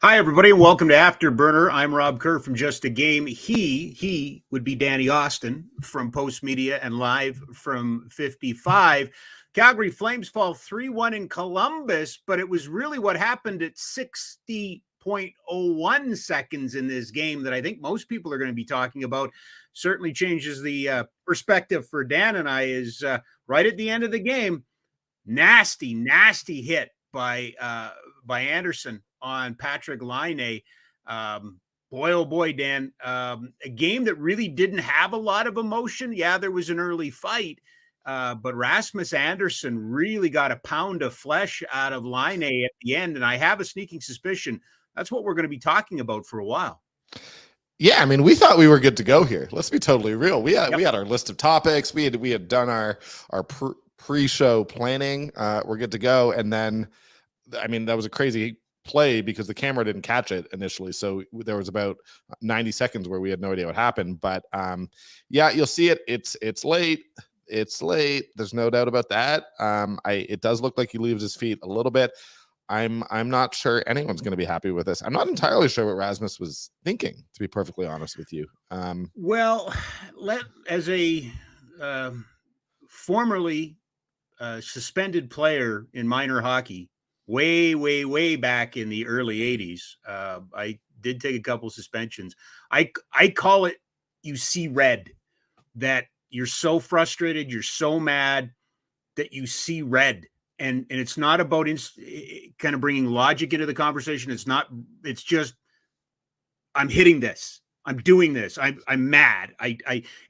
Hi, everybody, and welcome to Afterburner. I'm Rob Kerr from Just a Game. He would be Danny Austin from Post Media and live from 55. Calgary Flames fall 3-1 in Columbus, but it was really what happened at 60.01 seconds in this game that I think most people are going to be talking about. Certainly changes the perspective for Dan and I is right at the end of the game. Nasty hit by Anderson on Patrick Laine. Boy, oh boy, Dan, a game that really didn't have a lot of emotion. Yeah, there was an early fight, but Rasmus Anderson really got a pound of flesh out of Laine at the end, and I have a sneaking suspicion that's what we're going to be talking about for a while. Yeah, I mean, we thought we were good to go here. Let's be totally real. We had our list of topics. We had done our pre-show planning. We're good to go, and then, I mean, that was a crazy play because the camera didn't catch it initially, so there was about 90 seconds where we had no idea what happened. But yeah, you'll see it. It's late. It's late. There's no doubt about that. It does look like he leaves his feet a little bit. I'm not sure anyone's going to be happy with this. I'm not entirely sure what Rasmus was thinking, to be perfectly honest with you. Well, as a formerly suspended player in minor hockey, way back in the early 80s, I did take a couple suspensions. I call it, you see red, that you're so frustrated, you're so mad that you see red. And it's not about kind of bringing logic into the conversation. It's just, I'm hitting this. I'm doing this. I'm mad.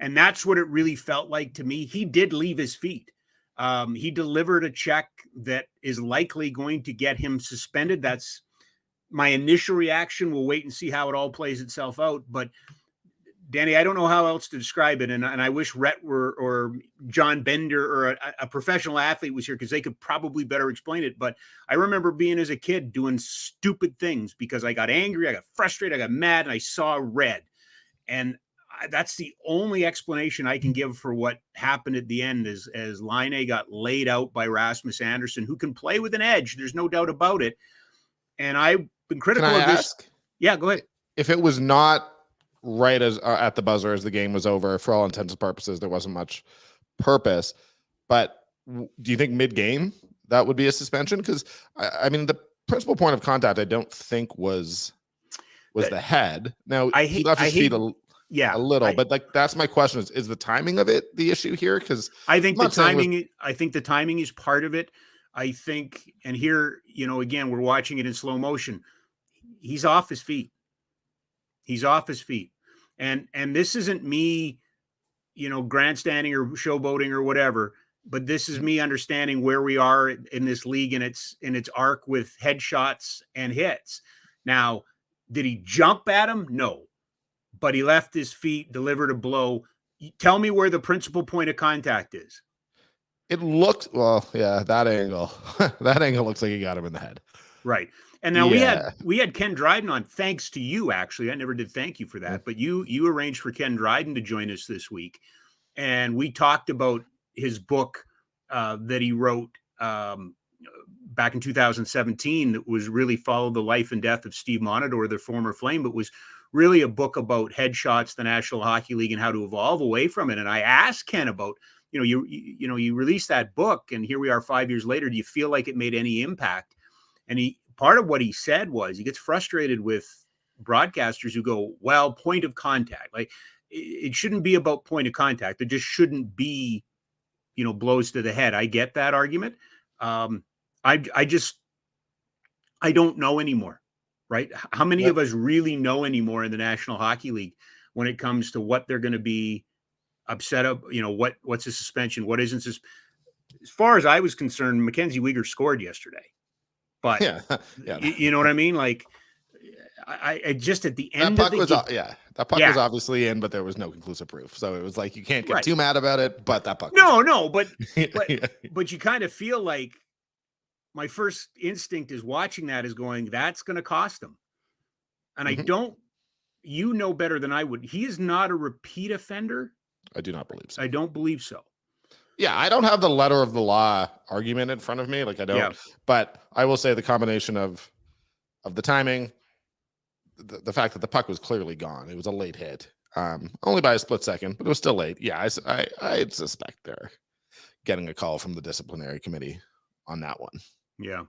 And that's what it really felt like to me. He did leave his feet. He delivered a check that is likely going to get him suspended. That's my initial reaction. We'll wait and see how it all plays itself out. But Danny, I don't know how else to describe it. And I wish Rhett or John Bender or a professional athlete was here because they could probably better explain it. But I remember being as a kid doing stupid things because I got angry, I got frustrated, I got mad, and I saw red. And that's the only explanation I can give for what happened at the end as Laine got laid out by Rasmus Anderson, who can play with an edge. There's no doubt about it. And I've been critical of this. Yeah, go ahead. If it was not right as at the buzzer as the game was over, for all intents and purposes, there wasn't much purpose. But do you think mid-game that would be a suspension? Because I mean, the principal point of contact, I don't think was the head. Now he left his feet a little, but like that's my question: is the timing of it the issue here? Because I think the timing. I think the timing is part of it. I think, and here, again, we're watching it in slow motion. He's off his feet. He's off his feet. And this isn't me, grandstanding or showboating or whatever, but this is me understanding where we are in this league and its arc with headshots and hits. Now, did he jump at him? No. But he left his feet, delivered a blow. Tell me where the principal point of contact is. It looked, that angle. That angle looks like he got him in the head. Right. And now we had Ken Dryden on, thanks to you, actually. I never did thank you for that, but you arranged for Ken Dryden to join us this week. And we talked about his book that he wrote back in 2017 that was really followed the life and death of Steve Monador, the former Flame, but was really a book about headshots, the National Hockey League, and how to evolve away from it. And I asked Ken about, you released that book, and here we are 5 years later. Do you feel like it made any impact? And part of what he said was he gets frustrated with broadcasters who go, well, point of contact. Like, it shouldn't be about point of contact. There just shouldn't be, blows to the head. I get that argument. I don't know anymore, right? How many of us really know anymore in the National Hockey League when it comes to what they're going to be upset of, what's a suspension, what isn't. As far as I was concerned, Mackenzie Weegar scored yesterday. But you know what I mean? Like, I just at the end that puck was obviously in, but there was no conclusive proof. So it was like, you can't get too mad about it, but that puck. But you kind of feel like my first instinct is watching that is going, that's going to cost him. And I don't, better than I would. He is not a repeat offender. I do not believe so. I don't believe so. Yeah, I don't have the letter of the law argument in front of me. Like, I don't. Yeah. But I will say the combination of the timing, the fact that the puck was clearly gone. It was a late hit, only by a split second, but it was still late. Yeah, I suspect they're getting a call from the disciplinary committee on that one. Yeah.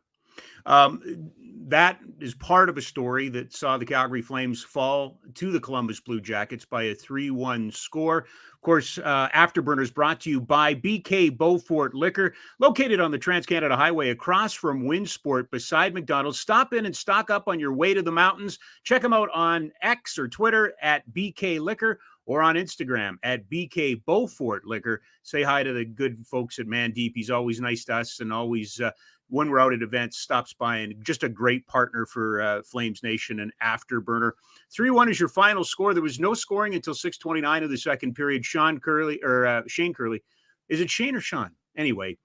That is part of a story that saw the Calgary Flames fall to the Columbus Blue Jackets by a 3-1 score. Of course, Afterburner is brought to you by BK Beaufort Liquor, located on the Trans-Canada Highway across from Winsport beside McDonald's. Stop in and stock up on your way to the mountains. Check them out on X or Twitter at BK Liquor or on Instagram at BK Beaufort Liquor. Say hi to the good folks at Mandeep. He's always nice to us and always when we're out at events, stops by, and just a great partner for Flames Nation and Afterburner. 3-1 is your final score. There was no scoring until 6:29 of the second period. Shane Curley. Is it Shane or Sean? Anyway,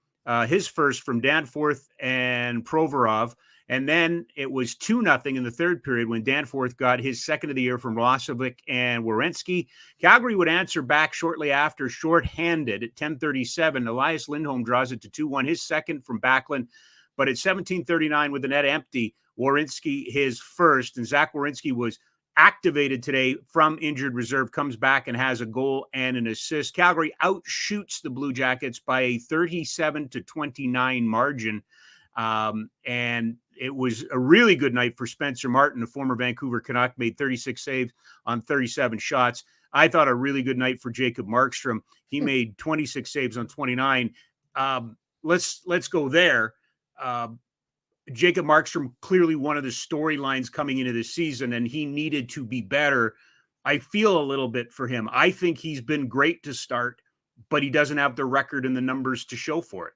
his first from Danforth and Provorov. And then it was 2-0 in the third period when Danforth got his second of the year from Rosovic and Werenski. Calgary would answer back shortly after, shorthanded at 10:37. Elias Lindholm draws it to 2-1, his second from Backlund. But at 17:39 with the net empty, Werenski his first. And Zach Werenski was activated today from injured reserve, comes back and has a goal and an assist. Calgary outshoots the Blue Jackets by a 37-29 margin. And it was a really good night for Spencer Martin, the former Vancouver Canuck, made 36 saves on 37 shots. I thought a really good night for Jacob Markstrom. He made 26 saves on 29. Let's go there. Jacob Markstrom, clearly one of the storylines coming into this season, and he needed to be better. I feel a little bit for him. I think he's been great to start, but he doesn't have the record and the numbers to show for it.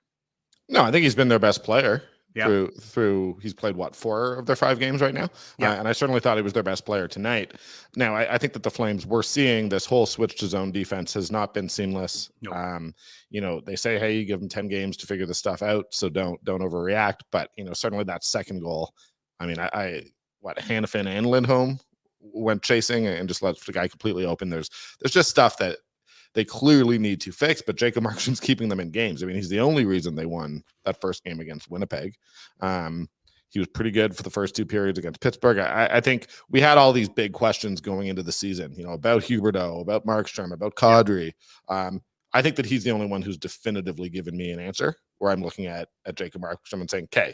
No, I think he's been their best player. Yeah. Through he's played 4 of their 5 games right now. Yeah. And I certainly thought he was their best player tonight. Now, I think that the Flames, we're seeing this whole switch to zone defense has not been seamless. Nope. They say, hey, you give them 10 games to figure this stuff out, so don't overreact. But certainly that second goal, I mean, Hanifin and Lindholm went chasing and just left the guy completely open. There's just stuff that they clearly need to fix, but Jacob Markstrom's keeping them in games. I mean, he's the only reason they won that first game against Winnipeg. He was pretty good for the first 2 periods against Pittsburgh. I think we had all these big questions going into the season, about Huberdeau, about Markstrom, about Kadri. I think that he's the only one who's definitively given me an answer where I'm looking at Jacob Markstrom and saying, okay,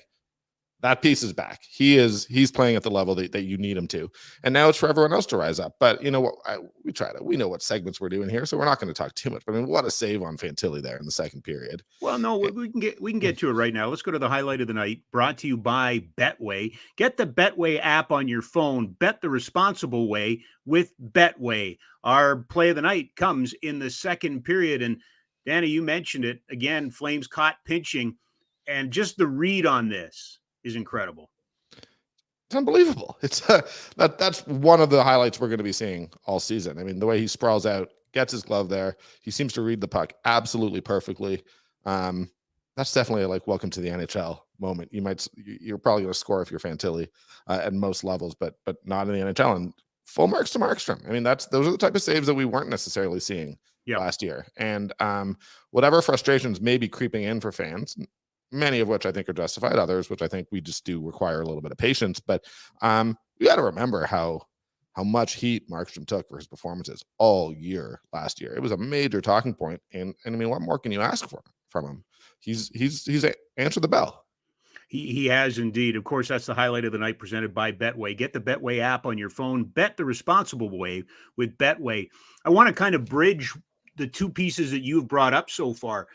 that piece is back. He's playing at the level that you need him to. And now it's for everyone else to rise up. But you know what? We know what segments we're doing here, so we're not going to talk too much. But I mean, what a save on Fantilli there in the second period. Well, no, we can get to it right now. Let's go to the highlight of the night, brought to you by Betway. Get the Betway app on your phone. Bet the responsible way with Betway. Our play of the night comes in the second period. And Danny, you mentioned it again, Flames caught pinching, and just the read on this is incredible. It's unbelievable. It's that's one of the highlights we're going to be seeing all season. I mean, the way he sprawls out, gets his glove there, he seems to read the puck absolutely perfectly. That's definitely a welcome to the NHL moment. You're probably going to score if you're Fantilli at most levels, but not in the NHL. And full marks to Markstrom. I mean, those are the type of saves that we weren't necessarily seeing last year. And whatever frustrations may be creeping in for fans, many of which I think are justified, others which I think we just do require a little bit of patience. But we got to remember how much heat Markstrom took for his performances all year last year. It was a major talking point, and I mean, what more can you ask for from him? He's answered the bell. He has indeed. Of course, that's the highlight of the night presented by Betway. Get the Betway app on your phone. Bet the responsible way with Betway. I want to kind of bridge the two pieces that you've brought up so far.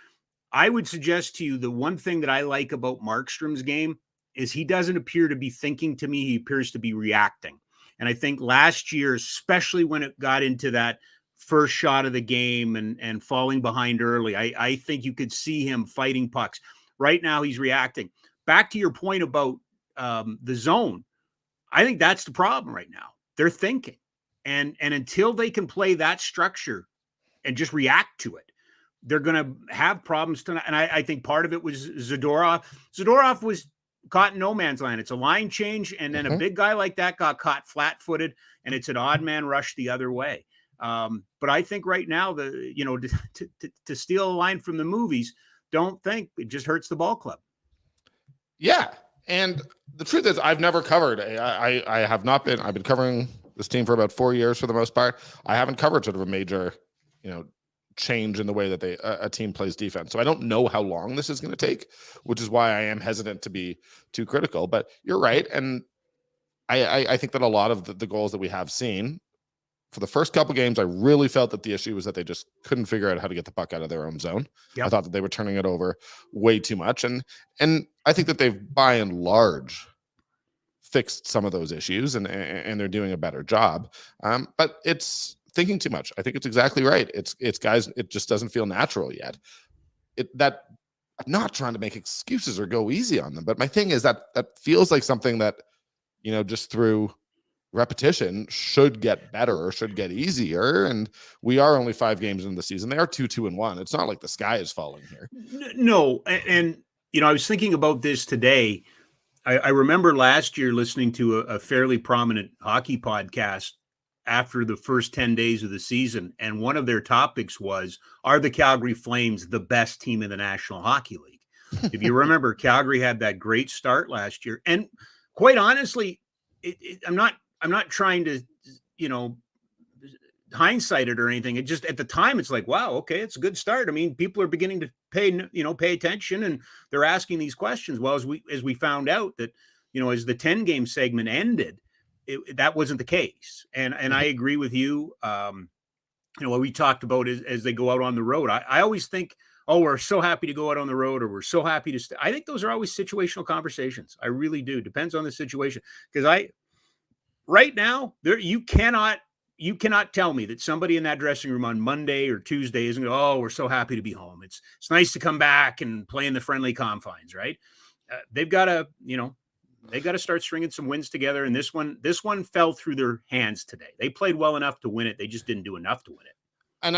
I would suggest to you the one thing that I like about Markstrom's game is he doesn't appear to be thinking to me. He appears to be reacting. And I think last year, especially when it got into that first shot of the game and falling behind early, I think you could see him fighting pucks. Right now, he's reacting. Back to your point about the zone, I think that's the problem right now. They're thinking. And until they can play that structure and just react to it, they're going to have problems tonight. And I think part of it was Zadorov. Zadorov was caught in no man's land. It's a line change, and then a big guy like that got caught flat-footed, and it's an odd man rush the other way. But I think right now, to steal a line from the movies, don't think it just hurts the ball club. Yeah. And the truth is, I've never covered. I have not been. I've been covering this team for about 4 years for the most part. I haven't covered sort of a major, change in the way that a team plays defense. So I don't know how long this is going to take, which is why I am hesitant to be too critical. But you're right, and I think that a lot of the goals that we have seen for the first couple games, I really felt that the issue was that they just couldn't figure out how to get the puck out of their own zone. Yep. I thought that they were turning it over way too much, and I think that they've by and large fixed some of those issues, and they're doing a better job. But it's thinking too much. I think it's exactly right. It's guys. It just doesn't feel natural yet. That I'm not trying to make excuses or go easy on them, but my thing is that feels like something that just through repetition should get better or should get easier. And we are only 5 games into the season. They are 2-2-1. It's not like the sky is falling here. No. And I was thinking about this today. I remember last year listening to a fairly prominent hockey podcast after the first 10 days of the season. And one of their topics was, are the Calgary Flames the best team in the National Hockey League? If you remember, Calgary had that great start last year. And quite honestly, I'm not trying to, hindsight it or anything. It just, at the time, it's like, wow, okay, it's a good start. I mean, people are beginning to pay attention, and they're asking these questions. Well, as we found out that, as the 10-game segment ended, that wasn't the case. And I agree with you. What we talked about is as they go out on the road, I always think, oh, we're so happy to go out on the road, or we're so happy to I think those are always situational conversations. I really do. Depends on the situation. Because right now, you cannot tell me that somebody in that dressing room on Monday or Tuesday isn't going, oh, we're so happy to be home. It's nice to come back and play in the friendly confines, right? They've got to start stringing some wins together. And this one fell through their hands today. They played well enough to win it. They just didn't do enough to win it. And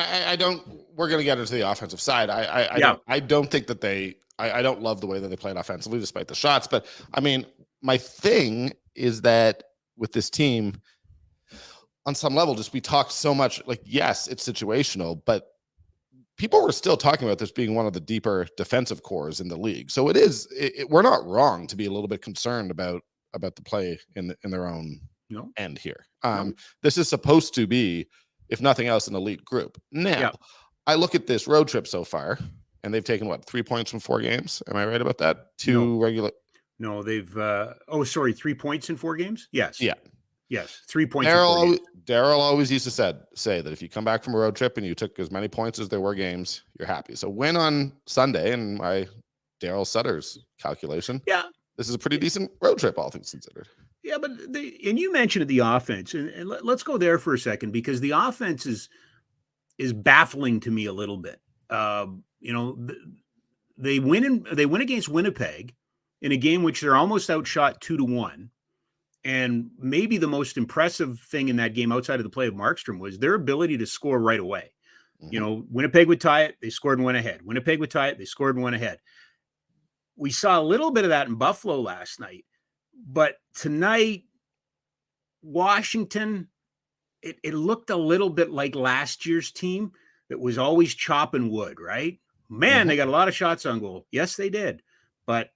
we're going to get into the offensive side. I don't think that I don't love the way that they played offensively despite the shots. But I mean, my thing is that with this team, on some level, just we talked so much, like, yes, it's situational, but people were still talking about this being one of the deeper defensive cores in the league. So we're not wrong to be a little bit concerned about the play in their own end here. This is supposed to be, if nothing else, an elite group. Now, I look at this road trip so far, and they've taken 3 points from 4 games. Am I right about that? Regular. No, they've 3 points in 4 games. Yes. Yeah. Yes, 3 points. Daryl always used to say that if you come back from a road trip and you took as many points as there were games, you're happy. So win on Sunday, and by Daryl Sutter's calculation, this is a pretty decent road trip, all things considered. Yeah, but and you mentioned the offense, and let's go there for a second, because the offense is baffling to me a little bit. They win against Winnipeg in a game which they're almost outshot 2-1. And maybe the most impressive thing in that game, outside of the play of Markstrom, was their ability to score right away. Mm-hmm. Winnipeg would tie it, they scored and went ahead. Winnipeg would tie it, they scored and went ahead. We saw a little bit of that in Buffalo last night. But tonight, Washington, it looked a little bit like last year's team that was always chopping wood, right? Man, They got a lot of shots on goal. Yes, they did. But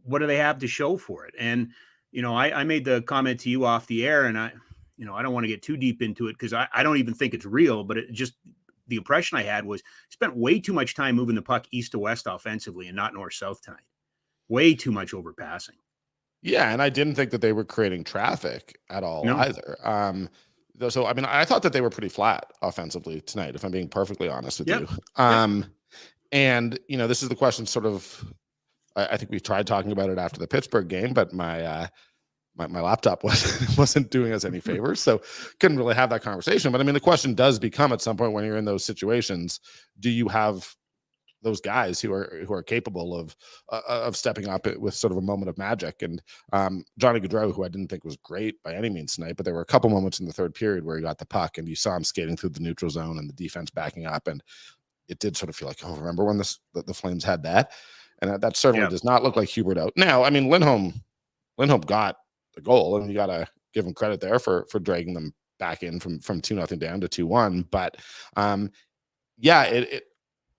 what do they have to show for it? And I made the comment to you off the air, and I don't want to get too deep into it because I don't even think it's real, but the impression I had was spent way too much time moving the puck east to west offensively and not north-south tonight. Way too much overpassing. Yeah, and I didn't think that they were creating traffic at all either. So, I mean, I thought that they were pretty flat offensively tonight, if I'm being perfectly honest with you. And, this is the question sort of, I think we tried talking about it after the Pittsburgh game, but my laptop wasn't doing us any favors, so couldn't really have that conversation. But I mean, the question does become at some point when you're in those situations, do you have those guys who are capable of stepping up with sort of a moment of magic? And Johnny Gaudreau, who I didn't think was great by any means tonight, but there were a couple moments in the third period where he got the puck and you saw him skating through the neutral zone and the defense backing up, and it did sort of feel like, oh, remember when the Flames had that? And that certainly does not look like Hubert out. Now, I mean, Lindholm got the goal, and you got to give him credit there for dragging them back in from 2-0 down to 2-1. But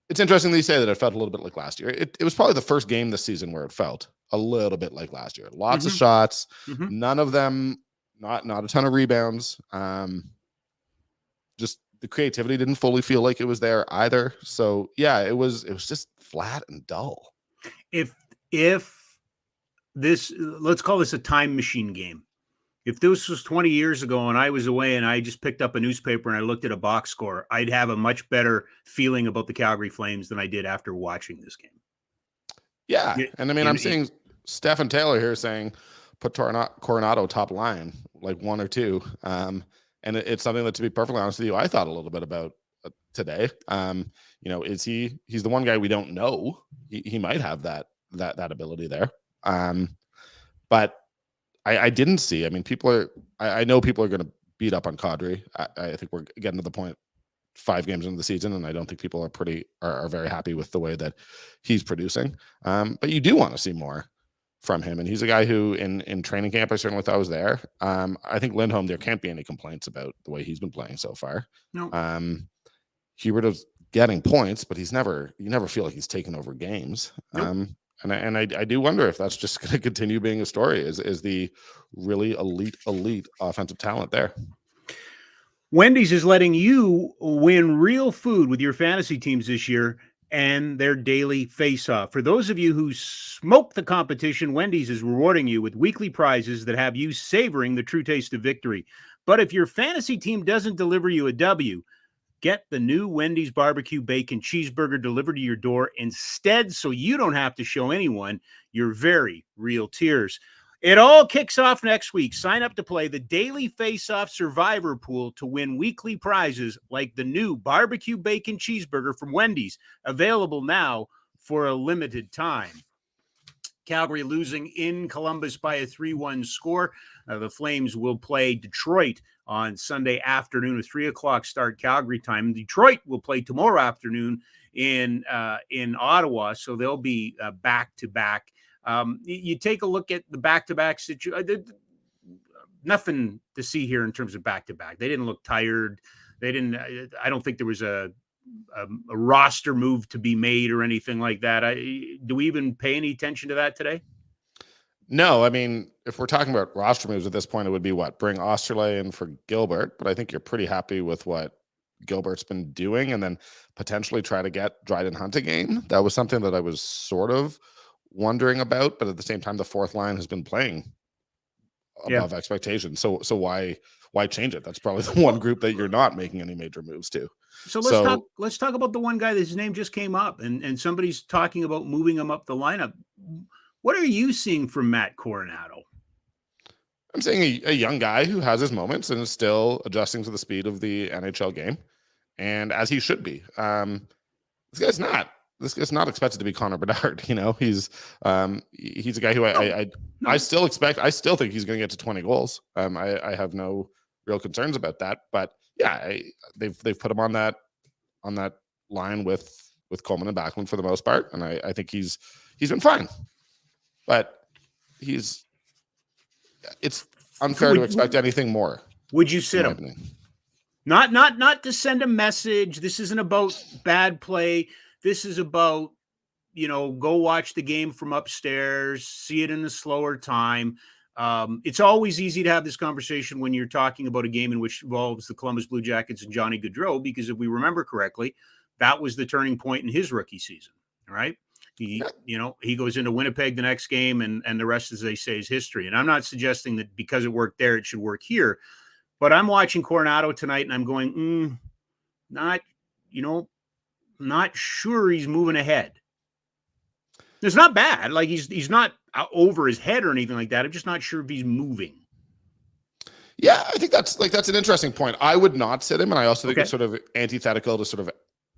it's interesting that you say that it felt a little bit like last year. It was probably the first game this season where it felt a little bit like last year. Lots of Mm-hmm. shots, Mm-hmm. none of them, not a ton of rebounds. Just the creativity didn't fully feel like it was there either. So yeah, it was just flat and dull. If this, let's call this a time machine game. If this was 20 years ago and I was away and I just picked up a newspaper and I looked at a box score, I'd have a much better feeling about the Calgary Flames than I did after watching this game. Yeah. And I mean, I'm In, seeing Stephen Taylor here saying put Coronado top line, like 1 or 2. And it's something that, to be perfectly honest with you, I thought a little bit about today. Is he's the one guy we don't know. He might have that ability there. But I didn't see. I mean, I know people are going to beat up on Kadri. I think we're getting to the point 5 games into the season, and I don't think people are very happy with the way that he's producing. But you do want to see more from him, and he's a guy who in training camp I certainly thought was there. I think Lindholm, there can't be any complaints about the way he's been playing so far. no. Hubert is getting points, but you never feel like he's taken over games. Nope. And I do wonder if that's just going to continue being a story. Is the really elite offensive talent there? Wendy's is letting you win real food with your fantasy teams this year and their daily face-off. For those of you who smoke the competition, Wendy's is rewarding you with weekly prizes that have you savoring the true taste of victory. But if your fantasy team doesn't deliver you a W, get the new Wendy's barbecue bacon cheeseburger delivered to your door instead, so you don't have to show anyone your very real tears. It all kicks off next week. Sign up to play the Daily Face-Off Survivor Pool to win weekly prizes like the new barbecue bacon cheeseburger from Wendy's, available now for a limited time. Calgary losing in Columbus by a 3-1 score. The Flames will play Detroit on Sunday afternoon, a 3 o'clock start Calgary time. Detroit will play tomorrow afternoon in Ottawa, so they'll be back to back. You take a look at the back-to-back situation. Nothing to see here in terms of back-to-back. They didn't look tired. They didn't. I don't think there was a roster move to be made or anything like that. Do we even pay any attention to that today? No, I mean, if we're talking about roster moves at this point, it would be bring Osterley in for Gilbert, but I think you're pretty happy with what Gilbert's been doing, and then potentially try to get Dryden Hunt a game. That was something that I was sort of wondering about, but at the same time, the fourth line has been playing above expectations. So why change it? That's probably the one group that you're not making any major moves to. So let's talk about the one guy that's name just came up, and somebody's talking about moving him up the lineup. What are you seeing from Matt Coronado? I'm seeing a young guy who has his moments and is still adjusting to the speed of the NHL game, and as he should be. This guy's not expected to be Connor Bedard. He's a guy who I still think he's going to get to 20 goals. I have no real concerns about that. But yeah, they've put him on that line with Coleman and Backlund for the most part, and I think he's been fine. But it's unfair to expect anything more. Would you sit him? Not to send a message. This isn't about bad play. This is about, go watch the game from upstairs, see it in a slower time. It's always easy to have this conversation when you're talking about a game in which involves the Columbus Blue Jackets and Johnny Gaudreau, because if we remember correctly, that was the turning point in his rookie season, right? He goes into Winnipeg the next game, and the rest, as they say, is history. And I'm not suggesting that because it worked there, it should work here. But I'm watching Coronado tonight, and I'm going, not sure he's moving ahead. It's not bad. Like he's not over his head or anything like that. I'm just not sure if he's moving. Yeah, I think that's an interesting point. I would not sit him, and I also think it's sort of antithetical to sort of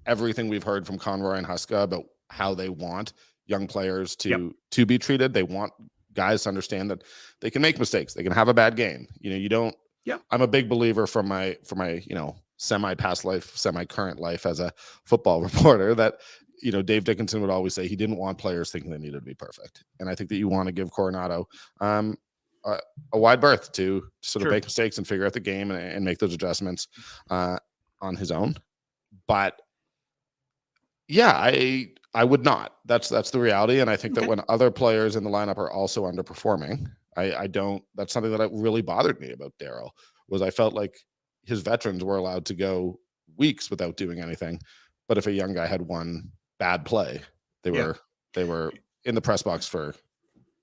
everything we've heard from Conroy and Huska about how they want young players to be treated. They want guys to understand that they can make mistakes. They can have a bad game. You don't. Yeah. I'm a big believer from my semi-past life, semi-current life as a football reporter that Dave Dickinson would always say he didn't want players thinking they needed to be perfect. And I think that you want to give Coronado a wide berth to sort of make mistakes and figure out the game and make those adjustments on his own. But yeah, I would not. That's the reality. And I think that when other players in the lineup are also underperforming, I don't. That's something that really bothered me about Daryl. Was I felt like his veterans were allowed to go weeks without doing anything, but if a young guy had one bad play, they were in the press box for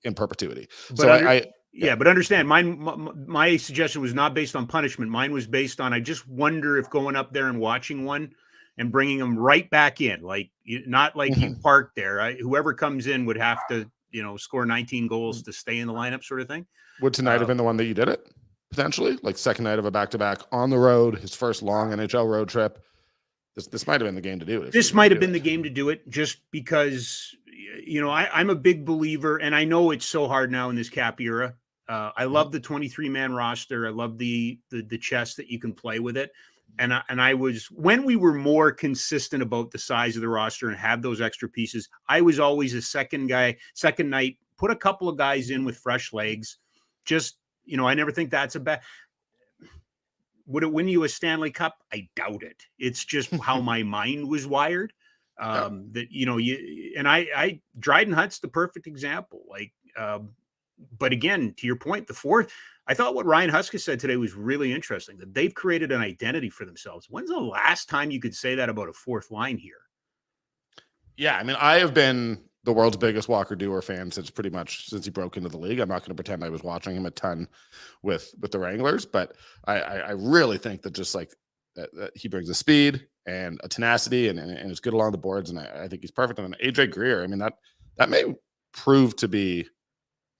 in perpetuity. But So yeah. but understand, my suggestion was not based on punishment. Mine was based on, I just wonder if going up there and watching one and bringing them right back in, like not like you parked there. Whoever comes in would have to, score 19 goals to stay in the lineup, sort of thing. Would tonight have been the one that you did it? Potentially, like second night of a back-to-back on the road, his first long NHL road trip. This might have been the game to do it. This might have been the game to do it, just because, I'm a big believer, and I know it's so hard now in this cap era. I love the 23-man roster. I love the chess that you can play with it. And I was, when we were more consistent about the size of the roster and have those extra pieces, I was always a second night, put a couple of guys in with fresh legs. Just, I never think that's a bad. Would it win you a Stanley Cup? I doubt it. It's just how my mind was wired. That, I Dryden Hutt's the perfect example. Like, but again, to your point, the fourth, I thought what Ryan Huska said today was really interesting, that they've created an identity for themselves. When's the last time you could say that about a fourth line here? Yeah, I mean, I have been the world's biggest Walker Duehr fan since he broke into the league. I'm not going to pretend I was watching him a ton with the Wranglers, but I really think that just like that he brings a speed and a tenacity and is good along the boards, and I think he's perfect. And AJ Greer, I mean, that may prove to be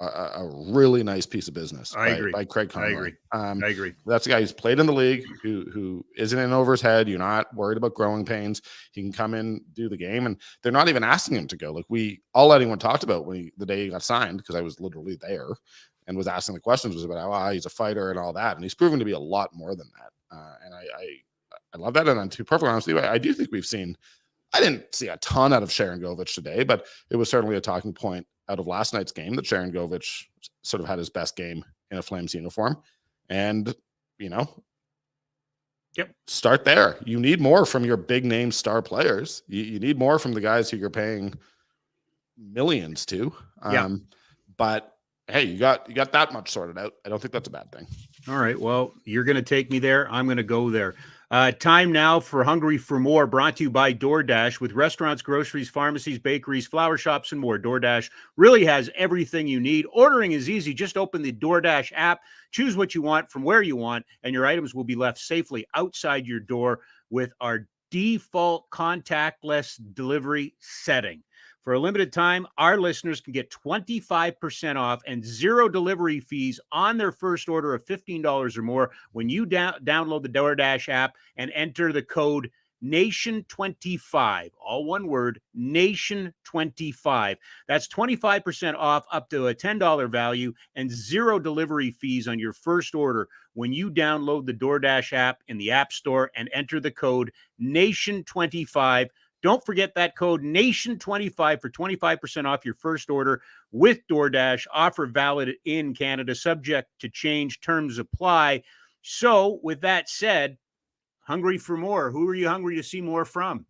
a really nice piece of business by Craig Conroy. I agree. That's a guy who's played in the league, who isn't in over his head. You're not worried about growing pains. He can come in, do the game, and they're not even asking him to go. Like all anyone talked about the day he got signed, because I was literally there and was asking the questions, was about how he's a fighter and all that, and he's proven to be a lot more than that. And I love that. And to be perfectly honest with you, I do think we've seen. I didn't see a ton out of Sharon Govich today, but it was certainly a talking point out of last night's game that Sharon Govich sort of had his best game in a Flames uniform. And, start there. You need more from your big name star players. You need more from the guys who you're paying millions to. But hey, you got that much sorted out. I don't think that's a bad thing. All right. Well, you're going to take me there. I'm going to go there. Time now for Hungry for More, brought to you by DoorDash. With restaurants, groceries, pharmacies, bakeries, flower shops, and more, DoorDash really has everything you need. Ordering is easy. Just open the DoorDash app, choose what you want from where you want, and your items will be left safely outside your door with our default contactless delivery setting. For a limited time, our listeners can get 25% off and zero delivery fees on their first order of $15 or more when you download the DoorDash app and enter the code NATION25, all one word, NATION25. That's 25% off up to a $10 value and zero delivery fees on your first order when you download the DoorDash app in the App Store and enter the code NATION25. Don't forget that code NATION25 for 25% off your first order with DoorDash. Offer valid in Canada, subject to change. Terms apply. So with that said, hungry for more. Who are you hungry to see more from?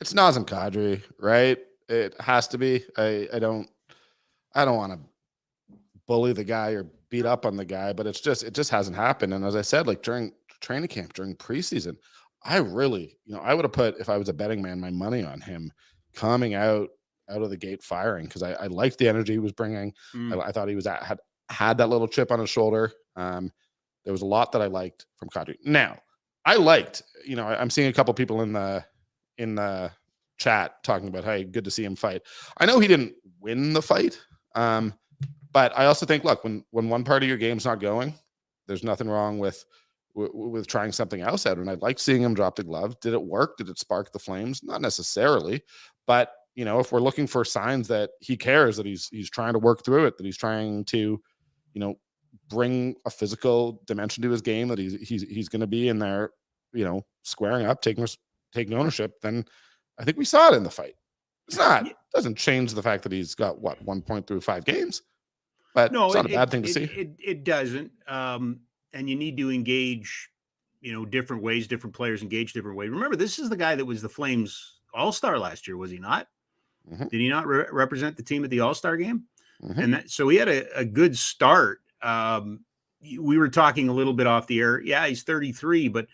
It's Nazem Kadri, right? It has to be. I don't want to bully the guy or beat up on the guy, but it just hasn't happened. And as I said, like during training camp, during preseason, I really, I would have put, if I was a betting man, my money on him coming out of the gate firing, because I liked the energy he was bringing. I thought he had that little chip on his shoulder. There was a lot that I liked from Kadri. Now, I liked, I'm seeing a couple people in the chat talking about, hey, good to see him fight. I know he didn't win the fight, but I also think, look, when one part of your game's not going, there's nothing wrong with trying something else out. And I like seeing him drop the glove. Did it work? Did it spark the flames? Not necessarily, but if we're looking for signs that he cares, that he's trying to work through it, that he's trying to, bring a physical dimension to his game, that he's going to be in there, squaring up, taking ownership, then I think we saw it in the fight. Doesn't change the fact that he's got 1 point through 5 games, but no, it's not a bad thing to see. It doesn't. And you need to engage, different ways, different players engage different ways. Remember, this is the guy that was the Flames' All-Star last year, was he not? Mm-hmm. Did he not represent the team at the All-Star game? Mm-hmm. And so he had a good start. We were talking a little bit off the air. Yeah, he's 33, but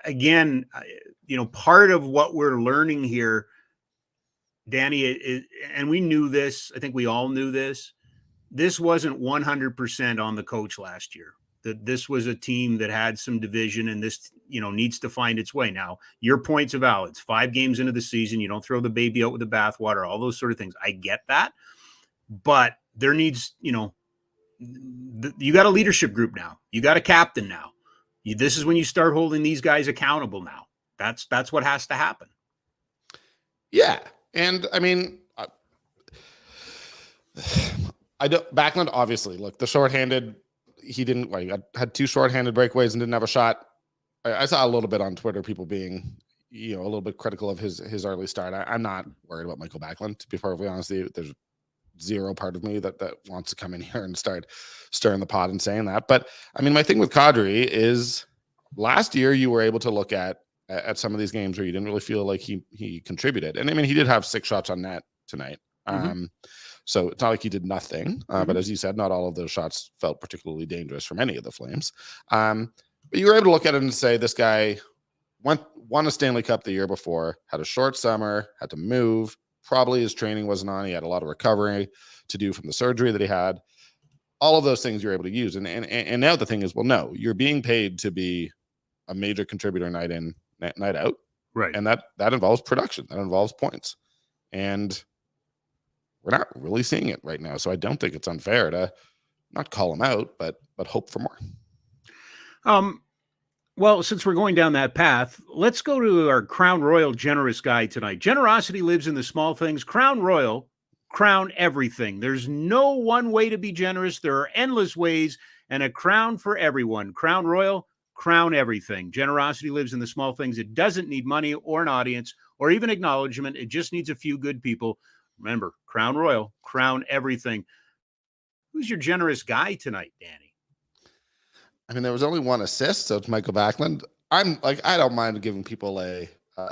again, part of what we're learning here, Danny, and we knew this, I think we all knew this, this wasn't 100% on the coach last year. That this was a team that had some division, and this, needs to find its way. Now, your points are valid. It's 5 games into the season. You don't throw the baby out with the bathwater, all those sort of things. I get that. But there needs, you got a leadership group now. You got a captain now. This is when you start holding these guys accountable now. That's what has to happen. Yeah. And I mean, Backlund, obviously, look, the shorthanded, he didn't, had 2 shorthanded breakaways and didn't have a shot. I saw a little bit on Twitter, people being, a little bit critical of his early start. I'm not worried about Michael Backlund, to be perfectly honest with you. There's zero part of me that wants to come in here and start stirring the pot and saying that. But I mean, my thing with Kadri is last year you were able to look at some of these games where you didn't really feel like he contributed. And I mean, he did have 6 shots on net tonight. Mm-hmm. So it's not like he did nothing. But as you said, not all of those shots felt particularly dangerous from any of the Flames. But you were able to look at it and say, this guy won a Stanley Cup the year before, had a short summer, had to move. Probably his training wasn't on. He had a lot of recovery to do from the surgery that he had. All of those things you're able to use. And now the thing is, well, no, you're being paid to be a major contributor night in, night out. Right. And that involves production. That involves points. And we're not really seeing it right now. So I don't think it's unfair to not call him out, but hope for more. Well, since we're going down that path, let's go to our Crown Royal generous guy tonight. Generosity lives in the small things. Crown Royal, crown everything. There's no one way to be generous. There are endless ways, and a crown for everyone. Crown Royal, crown everything. Generosity lives in the small things. It doesn't need money or an audience or even acknowledgement. It just needs a few good people. Remember, Crown Royal, crown everything. Who's your generous guy tonight, Danny? I mean, there was only 1 assist, so it's Michael Backlund. I don't mind giving people a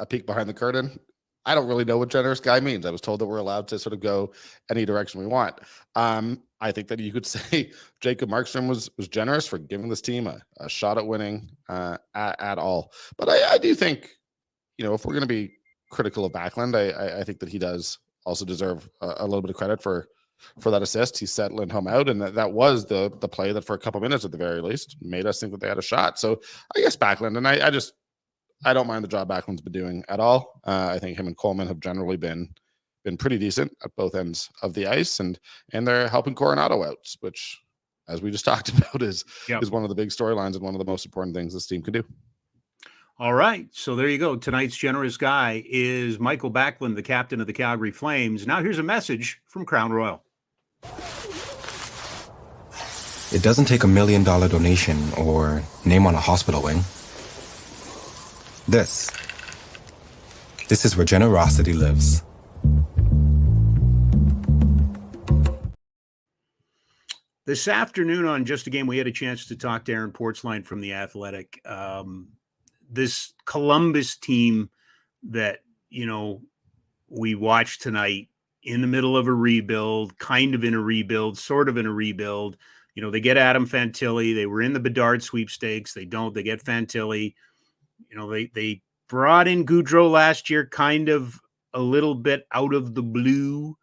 peek behind the curtain. I don't really know what generous guy means. I was told that we're allowed to sort of go any direction we want. I think that you could say Jacob Markstrom was generous for giving this team a shot at winning at all. But I do think, if we're going to be critical of Backlund, I think that he does also deserve a little bit of credit for that assist. He set Lindholm out, and that was the play that for a couple minutes at the very least made us think that they had a shot. So I guess Backlund, and I don't mind the job Backlund's been doing at all. I think him and Coleman have generally been pretty decent at both ends of the ice, and they're helping Coronado out, which, as we just talked about, is one of the big storylines and one of the most important things this team can do. All right, so there you go. Tonight's generous guy is Michael Backlund, the captain of the Calgary Flames. Now here's a message from Crown Royal. It doesn't take $1 million donation or name on a hospital wing. This is where generosity lives. This afternoon on Just a Game, we had a chance to talk to Aaron Portzline from The Athletic. This Columbus team that, we watched tonight, in the middle of a rebuild, kind of in a rebuild, sort of in a rebuild. They get Adam Fantilli. They were in the Bedard sweepstakes. They get Fantilli. They brought in Goudreau last year, kind of a little bit out of the blue.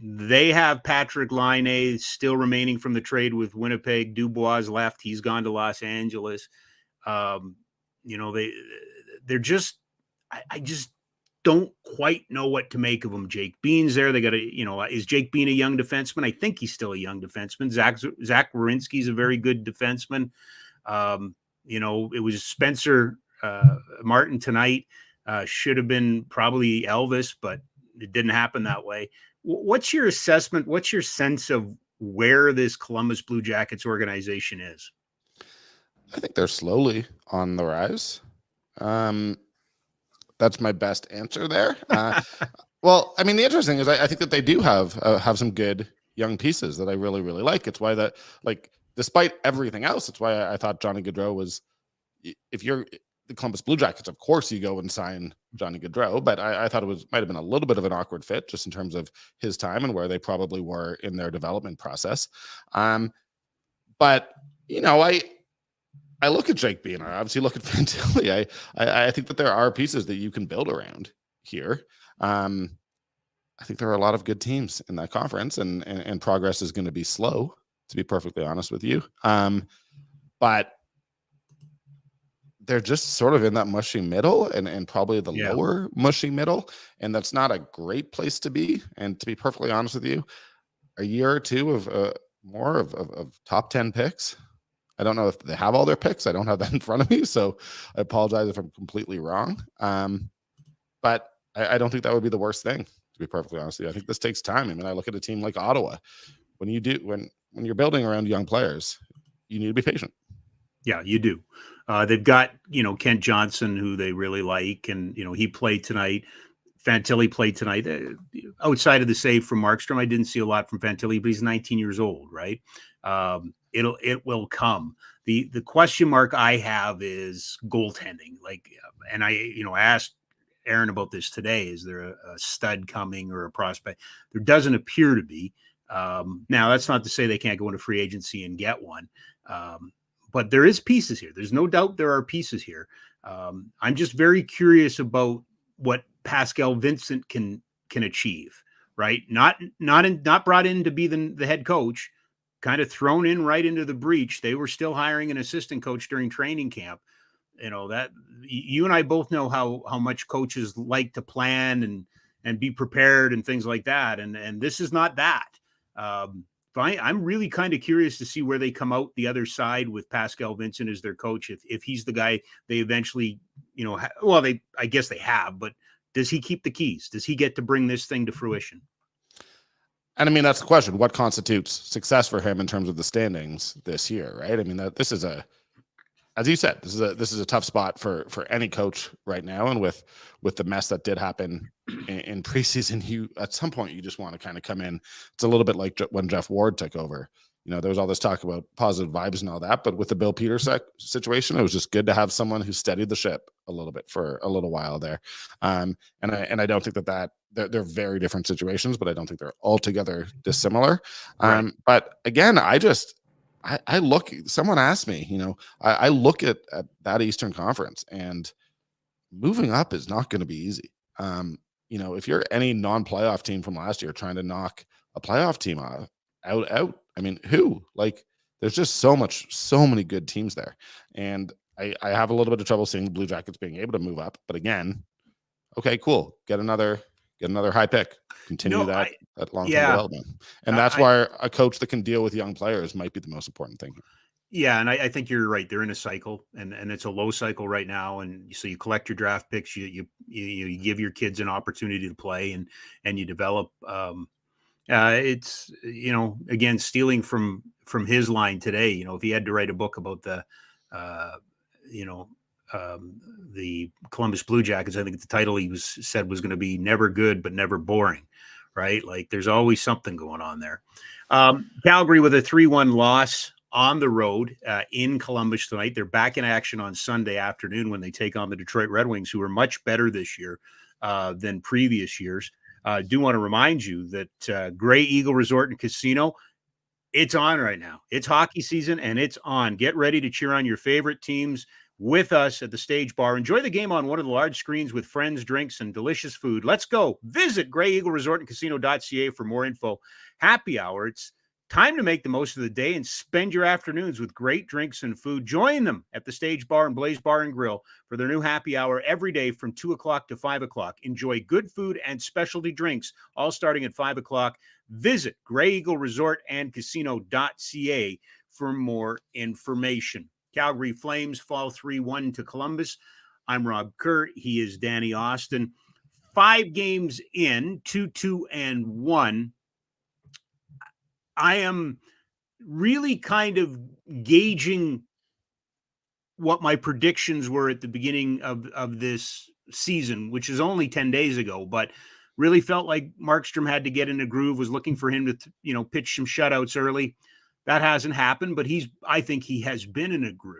They have Patrick Laine still remaining from the trade with Winnipeg. Dubois left. He's gone to Los Angeles. They're just, I just don't quite know what to make of them. Jake Bean's there. They got is Jake Bean a young defenseman? I think he's still a young defenseman. Zach Werenski's a very good defenseman. It was Spencer Martin tonight. Should have been probably Elvis, but it didn't happen that way. What's your assessment? What's your sense of where this Columbus Blue Jackets organization is? I think they're slowly on the rise. That's my best answer there. Well, I mean, the interesting is I think that they do have some good young pieces that I really, really like. It's why despite everything else, it's why I thought Johnny Gaudreau was, if you're the Columbus Blue Jackets, of course, you go and sign Johnny Gaudreau, but I thought it might have been a little bit of an awkward fit just in terms of his time and where they probably were in their development process. But I look at Jake Bean. I obviously look at Fantilli. I think that there are pieces that you can build around here. I think there are a lot of good teams in that conference, and progress is going to be slow, to be perfectly honest with you. But they're just sort of in that mushy middle and probably the lower mushy middle. And that's not a great place to be. And to be perfectly honest with you, a year or two of more of top 10 picks. I don't know if they have all their picks. I don't have that in front of me. So I apologize if I'm completely wrong. But I don't think that would be the worst thing, to be perfectly honest with you. I think this takes time. I mean, I look at a team like Ottawa. When you're building around young players, you need to be patient. Yeah, you do. They've got, Kent Johnson, who they really like, and, he played tonight. Fantilli played tonight. Outside of the save from Markstrom, I didn't see a lot from Fantilli, but he's 19 years old, right? It will come. The question mark I have is goaltending. And I asked Aaron about this today. Is there a stud coming or a prospect? There doesn't appear to be. Now, that's not to say they can't go into free agency and get one. But there is pieces here. There's no doubt there are pieces here. I'm just very curious about what Pascal Vincent can achieve, right? Not brought in to be the head coach, kind of thrown in right into the breach. They were still hiring an assistant coach during training camp. That you and I both know how much coaches like to plan and be prepared and things like that. And this is not that. I'm really kind of curious to see where they come out the other side with Pascal Vincent as their coach. If he's the guy they eventually, I guess they have, but does he keep the keys? Does he get to bring this thing to fruition? And I mean, that's the question. What constitutes success for him in terms of the standings this year, right? I mean, this is as you said, this is a tough spot for any coach right now. And with the mess that did happen in preseason, at some point you just want to kind of come in. It's a little bit like when Jeff Ward took over. There was all this talk about positive vibes and all that, but with the Bill Peters situation, it was just good to have someone who steadied the ship a little bit for a little while there. And I don't think that they're very different situations, but I don't think they're altogether dissimilar. Right. But again, I look, someone asked me, I look at that Eastern Conference, and moving up is not going to be easy. If you're any non-playoff team from last year trying to knock a playoff team out, I mean, who? There's just so many good teams there. And I have a little bit of trouble seeing the Blue Jackets being able to move up. But again, okay, cool. Get another high pick. Continue that long-term development. And that's why a coach that can deal with young players might be the most important thing. Yeah, and I think you're right. They're in a cycle, and it's a low cycle right now. And so you collect your draft picks, you give your kids an opportunity to play, and you develop. It's again, stealing from his line today. If he had to write a book about the Columbus Blue Jackets, I think the title he said was going to be "Never Good but Never Boring," right? There's always something going on there. Calgary with a 3-1 loss on the road in Columbus tonight. They're back in action on Sunday afternoon when they take on the Detroit Red Wings, who are much better this year than previous years. I do want to remind you that Grey Eagle Resort and Casino, it's on right now. It's hockey season, and it's on. Get ready to cheer on your favorite teams with us at the Stage Bar. Enjoy the game on one of the large screens with friends, drinks, and delicious food. Let's go. Visit GreyEagleResortAndCasino.ca for more info. Happy hour. It's time to make the most of the day and spend your afternoons with great drinks and food. Join them at the Stage Bar and Blaze Bar and Grill for their new happy hour every day from 2 o'clock to 5 o'clock. Enjoy good food and specialty drinks, all starting at 5 o'clock. Visit GreyEagleResortAndCasino.ca for more information. Calgary Flames fall 3-1 to Columbus. I'm Rob Kerr. He is Danny Austin. 5 games in, 2-2-1. I am really kind of gauging what my predictions were at the beginning of this season, which is only 10 days ago, but really felt like Markstrom had to get in a groove, was looking for him to, pitch some shutouts early. That hasn't happened, but I think he has been in a groove.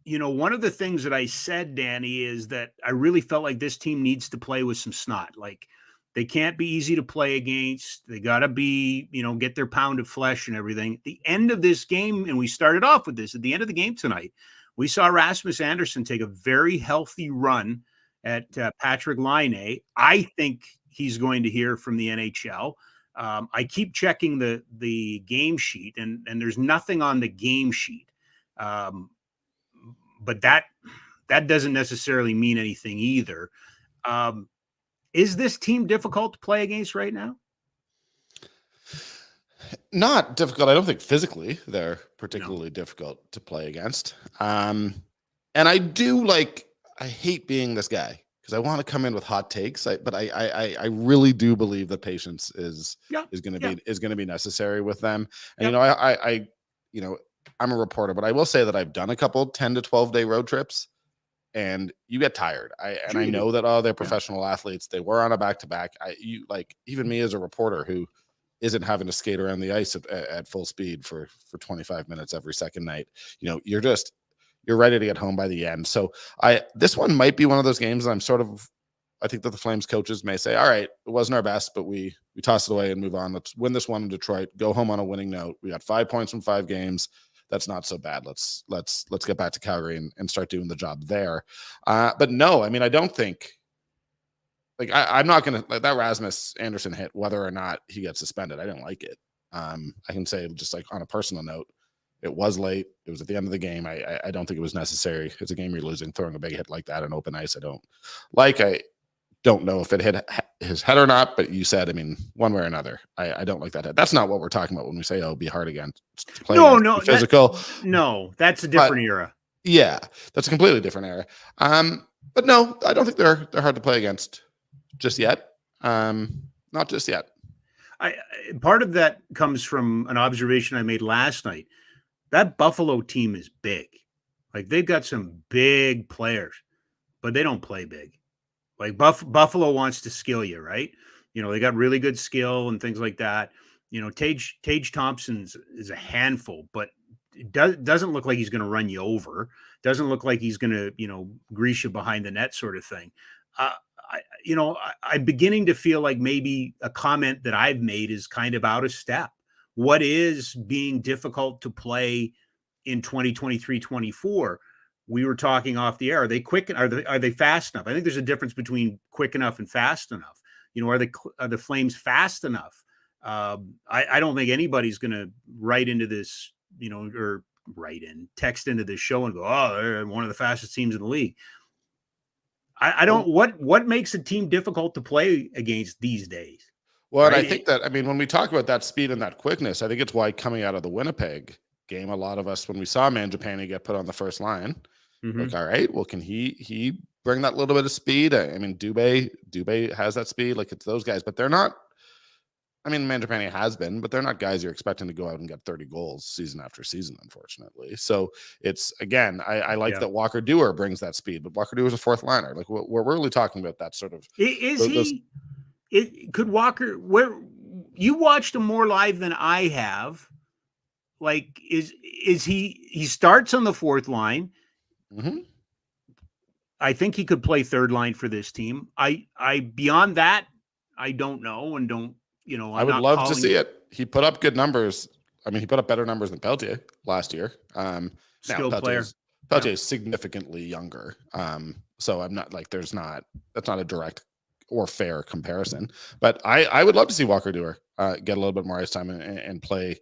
one of the things that I said, Danny, is that I really felt like this team needs to play with some snot. Like they can't be easy to play against. They got to be, get their pound of flesh and everything. At the end of this game, and we started off with this, at the end of the game tonight, we saw Rasmus Anderson take a very healthy run at Patrick Laine. I think he's going to hear from the NHL. I keep checking the game sheet, and there's nothing on the game sheet. But that doesn't necessarily mean anything either. Is this team difficult to play against right now? Not difficult. I don't think physically they're particularly difficult to play against. And I hate being this guy because I want to come in with hot takes. But I really do believe that patience is going to be necessary with them. And I'm a reporter, but I will say that I've done a couple 10 to 12 day road trips, and you get tired. I know that they're professional athletes. They were on a back to back. Even me as a reporter who isn't having to skate around the ice at full speed for 25 minutes every second night. You're ready to get home by the end. So this one might be one of those games that I think that the Flames coaches may say, all right, it wasn't our best, but we toss it away and move on. Let's win this one in Detroit, go home on a winning note. We got 5 points from 5 games. That's not so bad. Let's get back to Calgary and start doing the job there. But no, I mean, I don't think I'm not going to that Rasmus Anderson hit, whether or not he gets suspended. I didn't like it. I can say just like on a personal note, it was late. It was at the end of the game. I don't think it was necessary. It's a game you're losing, throwing a big hit like that on open ice. I don't know if it hit his head or not, but you said, I mean, one way or another, I don't like that hit. That's not what we're talking about when we say, be hard again. No, physical. That's a different era. Yeah, that's a completely different era. But no, I don't think they're hard to play against just yet. Not just yet. Part of that comes from an observation I made last night. That Buffalo team is big. Like they've got some big players, but they don't play big. Like Buffalo wants to skill you, right? They got really good skill and things like that. Tage Thompson is a handful, but it doesn't look like he's going to run you over. Doesn't look like he's going to, grease you behind the net sort of thing. I'm beginning to feel like maybe a comment that I've made is kind of out of step. What is being difficult to play in 2023-24? We were talking off the air. Are they quick? Are they fast enough? I think there's a difference between quick enough and fast enough. Are the Flames fast enough? I don't think anybody's going to write into this, or text into this show and go, they're one of the fastest teams in the league. I don't. What makes a team difficult to play against these days? Well, right? And I think that, when we talk about that speed and that quickness, I think it's why coming out of the Winnipeg game, a lot of us, when we saw Mangiapane get put on the first line, like, all right, well, can he bring that little bit of speed? Dubé has that speed. Like, it's those guys, but they're not. Mangiapane has been, but they're not guys you're expecting to go out and get 30 goals season after season, unfortunately. So it's, again, I like that Walker Duehr brings that speed, but Walker Duehr is a fourth liner. Like, we're really talking about that sort of. Could Walker, where you watched him more live than I have, like, is he starts on the fourth line. Mm-hmm. I think he could play third line for this team. Beyond that, I don't know and don't. I would love to see it. He put up good numbers. He put up better numbers than Peltier last year. Skilled player. Peltier is significantly younger. So I'm not like that's not a direct or fair comparison. But I would love to see Walker Duehr get a little bit more ice time and play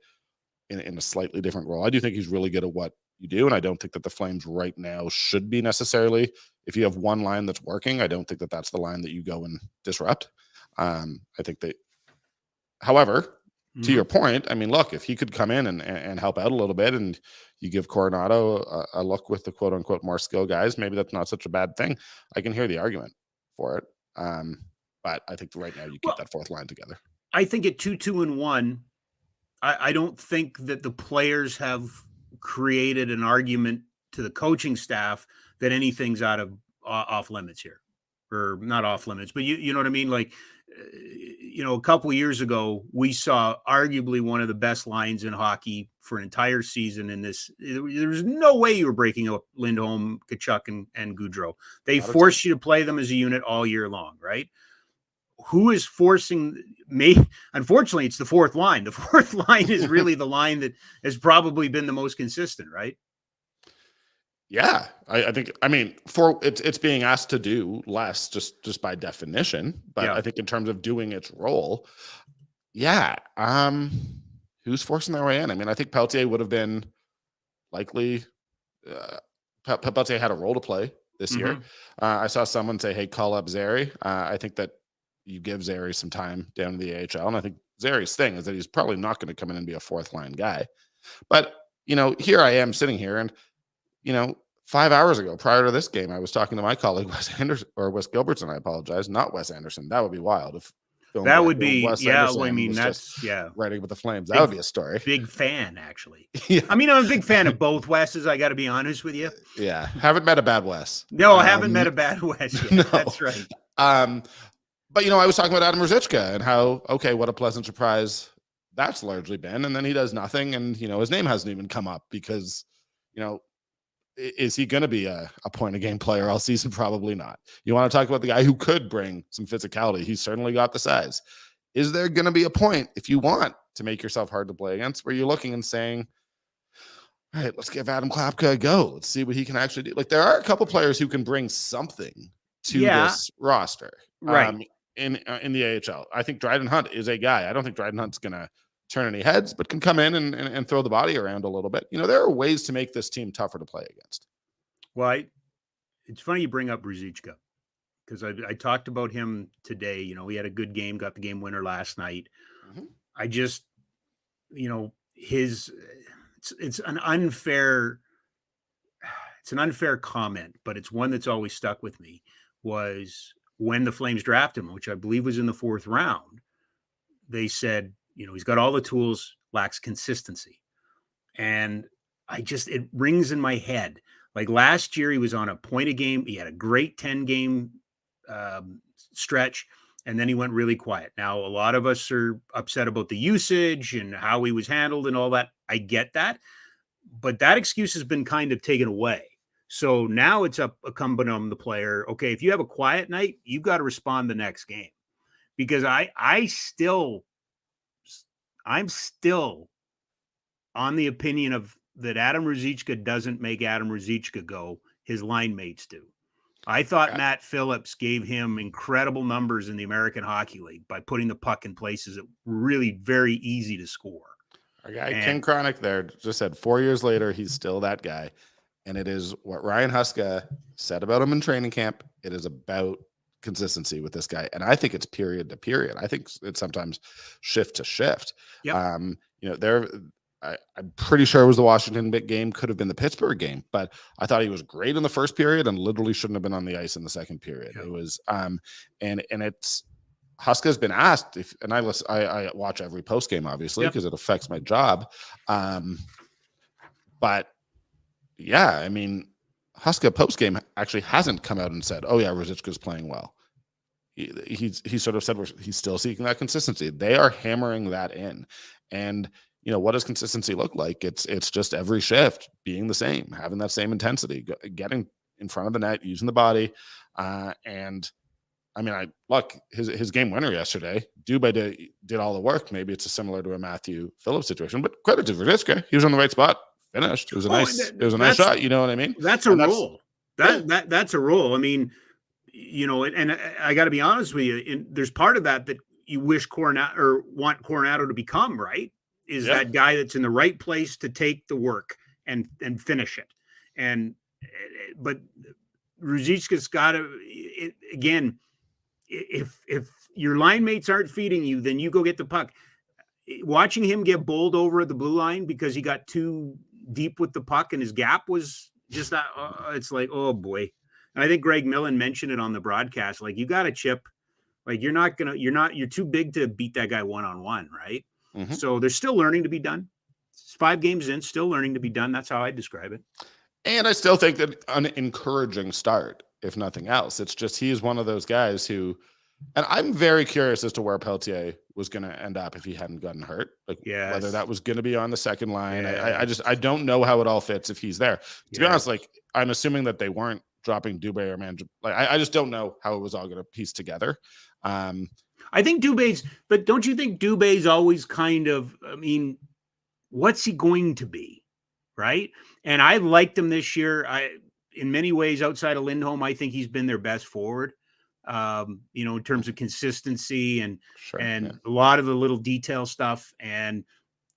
in a slightly different role. I do think he's really good at what you do, and I don't think that the Flames right now should be necessarily. If you have one line that's working, I don't think that that's the line that you go and disrupt. I think that. However, to your point, look, if he could come in and help out a little bit and you give Coronado a look with the quote unquote more skill guys, maybe that's not such a bad thing. I can hear the argument for it. But I think right now you keep that fourth line together. I think at 2-2-1, I don't think that the players have created an argument to the coaching staff that anything's off limits here. or not off limits, but you know what I mean? Like, a couple of years ago, we saw arguably one of the best lines in hockey for an entire season. In this, there's no way you were breaking up Lindholm, Kachuk, and Goudreau. They forced you to play them as a unit all year long, right? Who is forcing me? Unfortunately, it's the fourth line. The fourth line is really the line that has probably been the most consistent, right? Yeah, I think, I mean, for it's being asked to do less just by definition, but Yeah. I think in terms of doing its role, yeah. Who's forcing their way in? I mean, I think Peltier would have been likely. Peltier had a role to play this year. I saw someone say, "Hey, call up Zary." I think that you give Zary some time down in the AHL, and I think Zary's thing is that he's probably not going to come in and be a fourth line guy. But here I am sitting here, and 5 hours ago, prior to this game, I was talking to my colleague Wes Gilbertson. I apologize, not Wes Anderson. That would be wild if that would be Wes Anderson, I mean, was that's just writing with the Flames. That would be a story. Big fan, actually. Yeah. I mean, I'm a big fan of both Wes's. I got to be honest with you. Yeah, haven't met a bad Wes. No, I haven't met a bad Wes yet. No. That's right. But I was talking about Adam Ruzicka and how what a pleasant surprise that's largely been, and then he does nothing, and his name hasn't even come up because is he going to be a point a game player all season? Probably not. You want to talk about the guy who could bring some physicality? He's certainly got the size. Is there going to be a point, if you want to make yourself hard to play against, where you're looking and saying, all right, let's give Adam Klapka a go. Let's see what he can actually do. Like, there are a couple players who can bring something to this roster, right? In the AHL. I think Dryden Hunt is a guy. I don't think Dryden Hunt's going to turn any heads, but can come in and throw the body around a little bit. There are ways to make this team tougher to play against. Well, it's funny you bring up Ruzicka, because I talked about him today. He had a good game, got the game winner last night. I just, it's an unfair comment, but it's one that's always stuck with me, was when the Flames drafted him, which I believe was in the 4th round. They said, he's got all the tools, lacks consistency. And it rings in my head. Like last year, he was on a point a game. He had a great 10-game stretch, and then he went really quiet. Now, a lot of us are upset about the usage and how he was handled and all that. I get that. But that excuse has been kind of taken away. So now it's incumbent on the player. Okay, if you have a quiet night, you've got to respond the next game. Because I'm still on the opinion of that Adam Ruzicka doesn't make Adam Ruzicka go. His line mates do. I thought Matt Phillips gave him incredible numbers in the American Hockey League by putting the puck in places that were really very easy to score. Our guy King Chronic there just said 4 years later, he's still that guy. And it is what Ryan Huska said about him in training camp. It is about consistency with this guy, and I think it's period to period. I think it's sometimes shift to shift. Yep. I'm pretty sure it was the Washington game, could have been the Pittsburgh game, but I thought he was great in the first period and literally shouldn't have been on the ice in the second period. Yep. It was and it's Huska's been asked if, and I watch every post game obviously because it affects my job, but yeah, I mean, Huska post game actually hasn't come out and said, "Oh yeah, Ruzicka's playing well." He sort of said he's still seeking that consistency. They are hammering that in, and what does consistency look like? It's just every shift being the same, having that same intensity, getting in front of the net, using the body, and I mean, his game winner yesterday. Dubé did all the work. Maybe it's similar to a Matthew Phillips situation, but credit to Ruzicka, he was on the right spot. Finished. It was a nice shot. You know what I mean? That's a rule. That's a rule. I mean, and I got to be honest with you. There's part of that you wish Coronado or want Coronado to become, right? Is that guy that's in the right place to take the work and finish it. But Ruzicka's got to, again, if your line mates aren't feeding you, then you go get the puck. Watching him get bowled over at the blue line because he got too deep with the puck and his gap was just that. It's like, oh boy. And I think Greg Millen mentioned it on the broadcast. Like, you got to chip. Like, you're too big to beat that guy one-on-one, right? Mm-hmm. So there's still learning to be done. It's 5 games in, still learning to be done. That's how I describe it. And I still think that an encouraging start if nothing else. It's just he is one of those guys who, and I'm very curious as to where Peltier was going to end up if he hadn't gotten hurt. Like whether that was going to be on the second line. I don't know how it all fits if he's there. To be honest, like I'm assuming that they weren't dropping Dubé or Mangiapane. Like I just don't know how it was all going to piece together. I think but don't you think Dubé's always kind of, I mean, what's he going to be? Right. And I liked him this year. In many ways, outside of Lindholm, I think he's been their best forward, in terms of consistency and a lot of the little detail stuff. And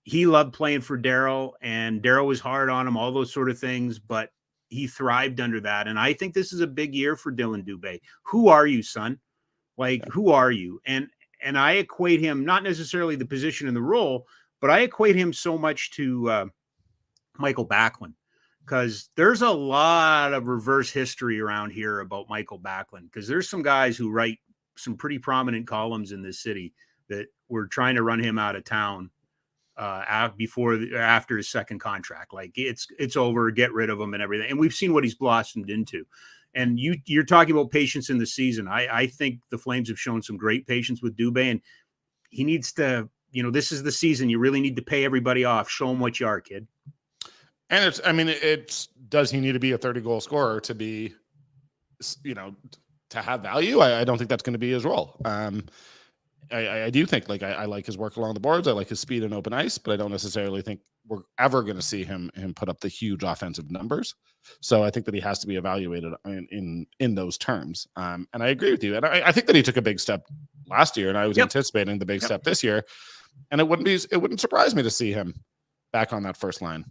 he loved playing for Darryl, and Darryl was hard on him, all those sort of things, but he thrived under that. And I think this is a big year for Dylan Dubé. Who are you, son? Like, who are you? And I equate him, not necessarily the position and the role, but I equate him so much to Michael Backlund, because there's a lot of reverse history around here about Michael Backlund, because there's some guys who write some pretty prominent columns in this city that were trying to run him out of town after his second contract. Like it's over, get rid of him and everything. And we've seen what he's blossomed into. And you're talking about patience in the season. I think the Flames have shown some great patience with Dubé, and he needs to, this is the season. You really need to pay everybody off. Show him what you are, kid. And does he need to be a 30-goal scorer to be, to have value? I don't think that's going to be his role. I do think I like his work along the boards. I like his speed and open ice, but I don't necessarily think we're ever going to see him put up the huge offensive numbers. So I think that he has to be evaluated in those terms. And I agree with you. And I think that he took a big step last year, and I was anticipating the big step this year. And it wouldn't surprise me to see him back on that first line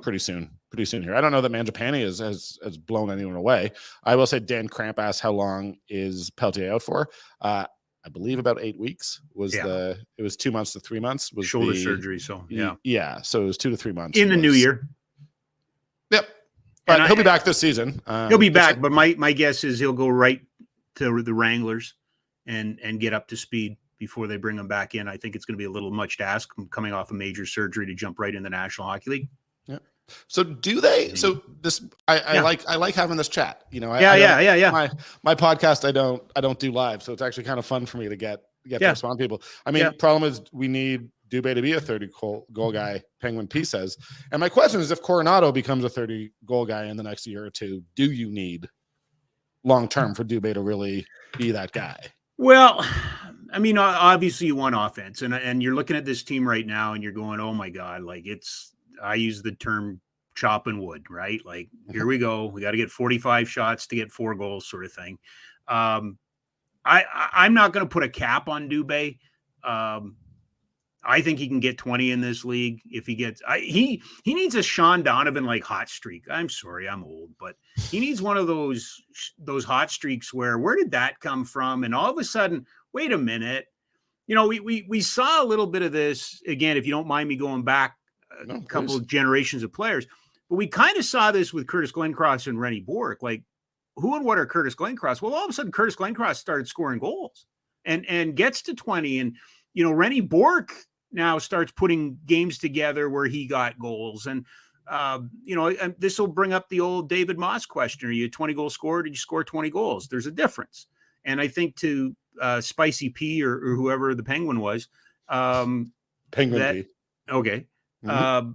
pretty soon here. I don't know that Mangiapane has blown anyone away. I will say Dan Cramp asked how long is Peltier out for. I believe about 8 weeks it was 2 months to 3 months was shoulder surgery. So so it was 2 to 3 months in the new year. Yep. But he'll be back this season. He'll be back, but my guess is he'll go right to the Wranglers and get up to speed before they bring him back in. I think it's going to be a little much to ask him coming off a major surgery to jump right in the National Hockey League. Yeah. So do they? So this, I like having this chat. My podcast, I don't do live, so it's actually kind of fun for me to get to respond to people. I mean, problem is we need Dubé to be a 30-goal guy. Penguin P says, and my question is, if Coronado becomes a 30-goal guy in the next year or two, do you need long term for Dubé to really be that guy? Well, I mean, obviously you want offense, and you're looking at this team right now, and you're going, oh my God, like I use the term chopping wood, right? Like, here we go. We got to get 45 shots to get 4 goals, sort of thing. I'm not going to put a cap on Dubé. I think he can get 20 in this league if he gets. He needs a Sean Donovan like hot streak. I'm sorry, I'm old, but he needs one of those hot streaks where did that come from? And all of a sudden, wait a minute, we saw a little bit of this again. If you don't mind me going back a couple of generations of players, but we kind of saw this with Curtis Glencross and Rennie Bork. Like, who and what are Curtis Glencross? Well, all of a sudden, Curtis Glencross started scoring goals and gets to 20, and Rennie Bork now starts putting games together where he got goals. And, this will bring up the old David Moss question. Are you a 20-goal scorer? Did you score 20 goals? There's a difference. And I think to Spicy P or whoever the Penguin was. Penguin P. Okay. Mm-hmm.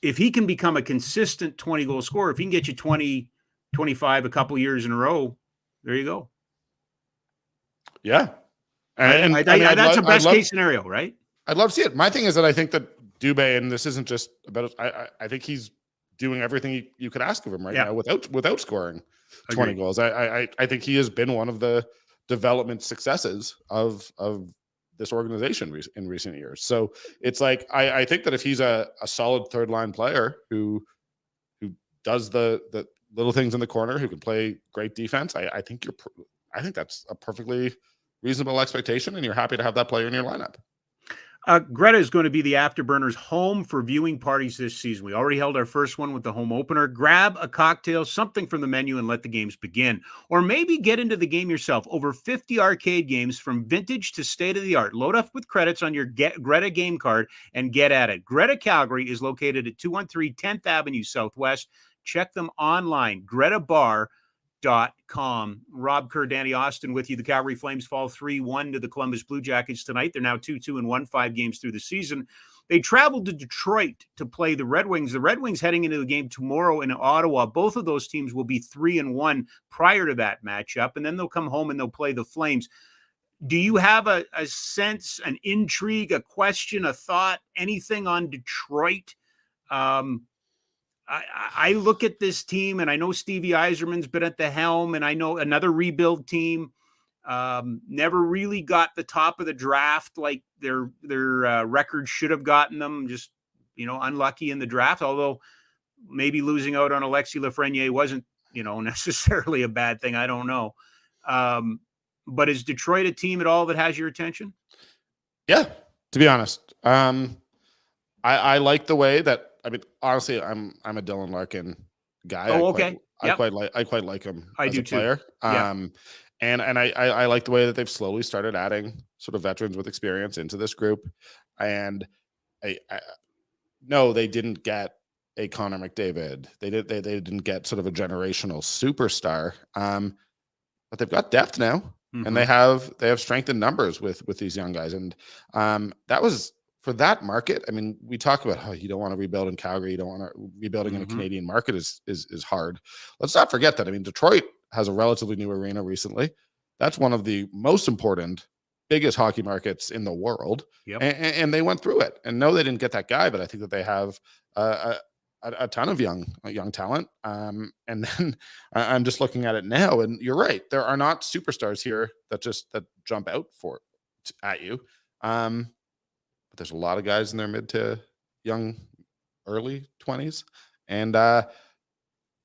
If he can become a consistent 20-goal scorer, if he can get you 20, 25 a couple years in a row, there you go. Yeah. And that's a best case scenario, right? I'd love to see it. My thing is that I think that Dubé, and this isn't just about, I think he's doing everything you could ask of him right now without scoring 20 goals. I think he has been one of the development successes of this organization in recent years. So it's like, I think that if he's a solid third line player who does the little things in the corner, who can play great defense, I think that's a perfectly reasonable expectation, and you're happy to have that player in your lineup. Greta is going to be the Afterburners home for viewing parties this season. We already held our first one with the home opener. Grab a cocktail, something from the menu, and let the games begin. Or maybe get into the game yourself. Over 50 arcade games from vintage to state-of-the-art. Load up with credits on your Greta game card and get at it. Greta Calgary is located at 213 10th Avenue Southwest. Check them online, gretabar.com. Rob Kerr, Danny Austin with you. The Calgary Flames fall 3-1 to the Columbus Blue Jackets tonight. They're now 2-2-1, 5 games through the season. They traveled to Detroit to play the Red Wings. The Red Wings heading into the game tomorrow in Ottawa. Both of those teams will be 3-1 prior to that matchup, and then they'll come home and they'll play the Flames. Do you have a sense, an intrigue, a question, a thought, anything on Detroit? I look at this team, and I know Stevie Yzerman's been at the helm, and I know another rebuild team never really got the top of the draft like their record should have gotten them. Just, unlucky in the draft, although maybe losing out on Alexis Lafreniere wasn't, necessarily a bad thing. I don't know. But is Detroit a team at all that has your attention? Yeah, to be honest. I like the way that, honestly, I'm a Dylan Larkin guy. Oh, okay. I quite like him as a player. Yeah. And I like the way that they've slowly started adding sort of veterans with experience into this group. And no, they didn't get a Connor McDavid. They didn't get sort of a generational superstar. But they've got depth now, and they have strength in numbers with these young guys. And that was, for that market. I mean, we talk about how you don't want to rebuild in Calgary, you don't want to rebuilding in a Canadian market is hard. Let's not forget that. I mean, Detroit has a relatively new arena recently. That's one of the most important, biggest hockey markets in the world. Yep. And they went through it. And no, they didn't get that guy, but I think that they have a ton of young talent. And then I'm just looking at it now, and you're right. There are not superstars here that jump out at you. But there's a lot of guys in their mid to young, early 20s. And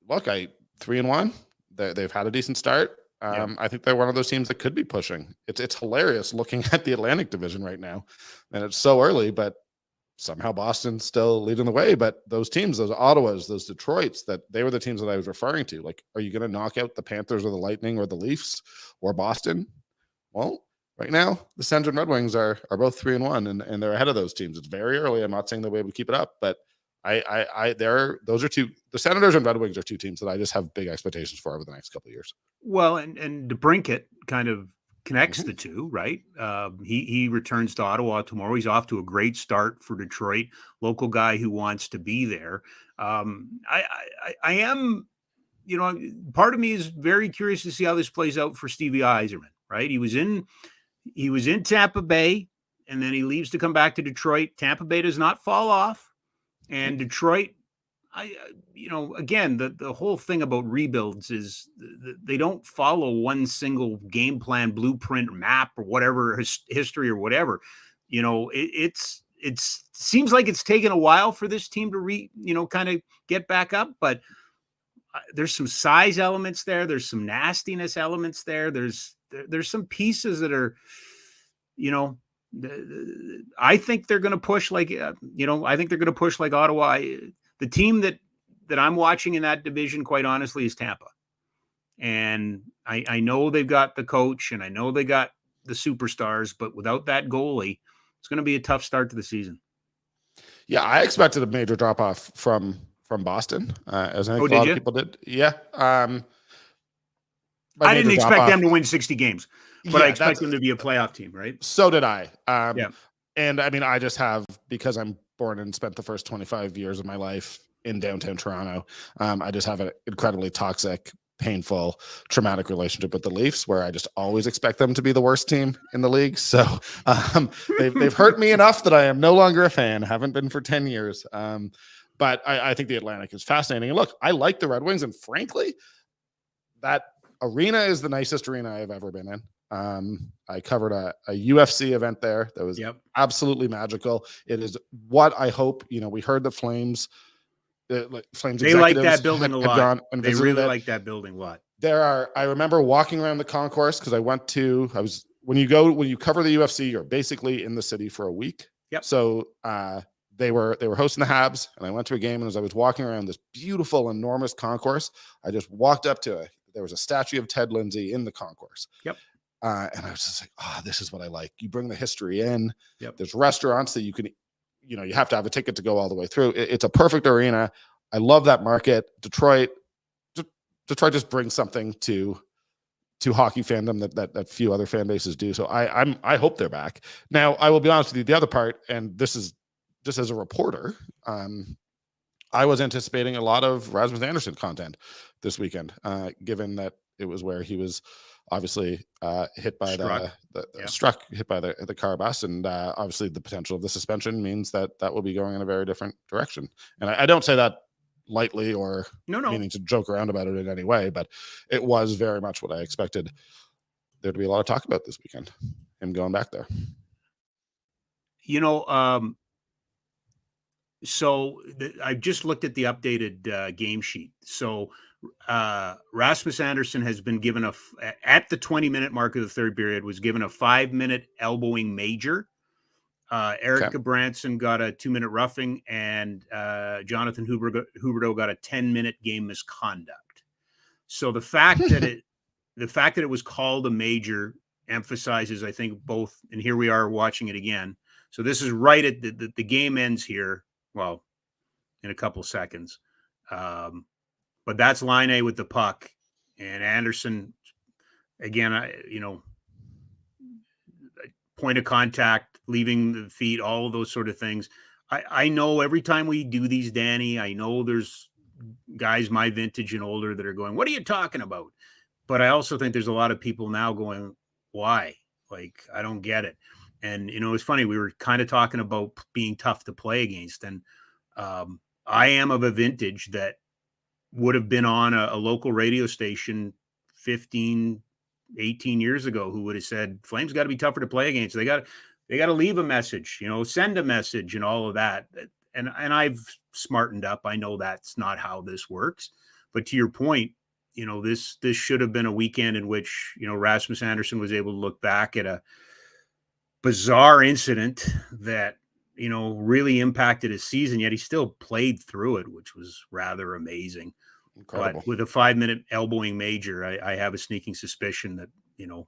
look, 3-1. They've had a decent start. I think they're one of those teams that could be pushing. It's hilarious looking at the Atlantic Division right now, and it's so early, but somehow Boston's still leading the way. But those teams, those Ottawas, those Detroits, that they were the teams that I was referring to. Like, are you going to knock out the Panthers or the Lightning or the Leafs or Boston? Well, right now, the Sens and Red Wings are both 3-1, and they're ahead of those teams. It's very early. I'm not saying they'll be able to keep it up, but those are two. The Senators and Red Wings are two teams that I just have big expectations for over the next couple of years. Well, and DeBrincat kind of connects the two, right? He returns to Ottawa tomorrow. He's off to a great start for Detroit. Local guy who wants to be there. I am, part of me is very curious to see how this plays out for Stevie Yzerman. Right? He was in Tampa Bay, and then he leaves to come back to Detroit. Tampa Bay does not fall off. And Detroit, again, the whole thing about rebuilds is they don't follow one single game plan, blueprint, map, or whatever, history or whatever. It seems like it's taken a while for this team to kind of get back up, but there's some size elements there. There's some nastiness elements there. There's some pieces that are, I think they're going to push like, I think they're going to push like Ottawa. The team that I'm watching in that division, quite honestly, is Tampa. And I know they've got the coach, and I know they got the superstars, but without that goalie, it's going to be a tough start to the season. Yeah, I expected a major drop off from Boston, as I think a lot of people did. Yeah. I didn't expect them to win 60 games, but I expect them to be a playoff team, right? So did I. Yeah. And I mean, I just have, because I'm born and spent the first 25 years of my life in downtown Toronto, I just have an incredibly toxic, painful, traumatic relationship with the Leafs, where I just always expect them to be the worst team in the league. So they've hurt me enough that I am no longer a fan. Haven't been for 10 years. But I think the Atlantic is fascinating. And look, I like the Red Wings, and frankly, that arena is the nicest arena I've ever been in. I covered a UFC event there that was absolutely magical. It is what I hope. We heard the Flames. Flames. They like that building a lot. They really it. like that building a lot. I remember walking around the concourse because when you cover the UFC, you're basically in the city for a week. Yep. So they were hosting the Habs, and I went to a game, and as I was walking around this beautiful, enormous concourse, I just walked up to it. There was a statue of Ted Lindsay in the concourse. Yep. And I was just like, this is what I like. You bring the history in. Yep. There's restaurants that you can, you have to have a ticket to go all the way through. It's a perfect arena. I love that market. Detroit, try to just bring something to hockey fandom that few other fan bases do. So I hope they're back. Now, I will be honest with you, the other part, and this is just as a reporter, I was anticipating a lot of Rasmus Andersson content this weekend, given that it was where he was obviously hit by hit by the car bus, and obviously the potential of the suspension means that will be going in a very different direction. And I don't say that lightly or meaning to joke around about it in any way, but it was very much what I expected there to be a lot of talk about this weekend, him going back there. So I've just looked at the updated game sheet. So Rasmus Andersson has been given at the 20-minute mark of the third period, was given a 5-minute elbowing major. Eric Gabranson got a 2-minute roughing, and Jonathan Huberdeau got a 10-minute game misconduct. So the fact that it was called a major emphasizes, I think, both. And here we are watching it again. So this is right at the game ends here. Well, in a couple seconds. But that's line A with the puck. And Anderson, again, point of contact, leaving the feet, all of those sort of things. I know every time we do these, Danny, I know there's guys my vintage and older that are going, what are you talking about? But I also think there's a lot of people now going, why? Like, I don't get it. And, it's funny. We were kind of talking about being tough to play against. And I am of a vintage that would have been on a local radio station 15, 18 years ago who would have said, Flames got to be tougher to play against. They got to leave a message, send a message and all of that. And I've smartened up. I know that's not how this works. But to your point, this should have been a weekend in which, Rasmus Andersson was able to look back at a bizarre incident that, really impacted his season, yet he still played through it, which was rather amazing. Incredible. But with a 5-minute elbowing major, I have a sneaking suspicion that,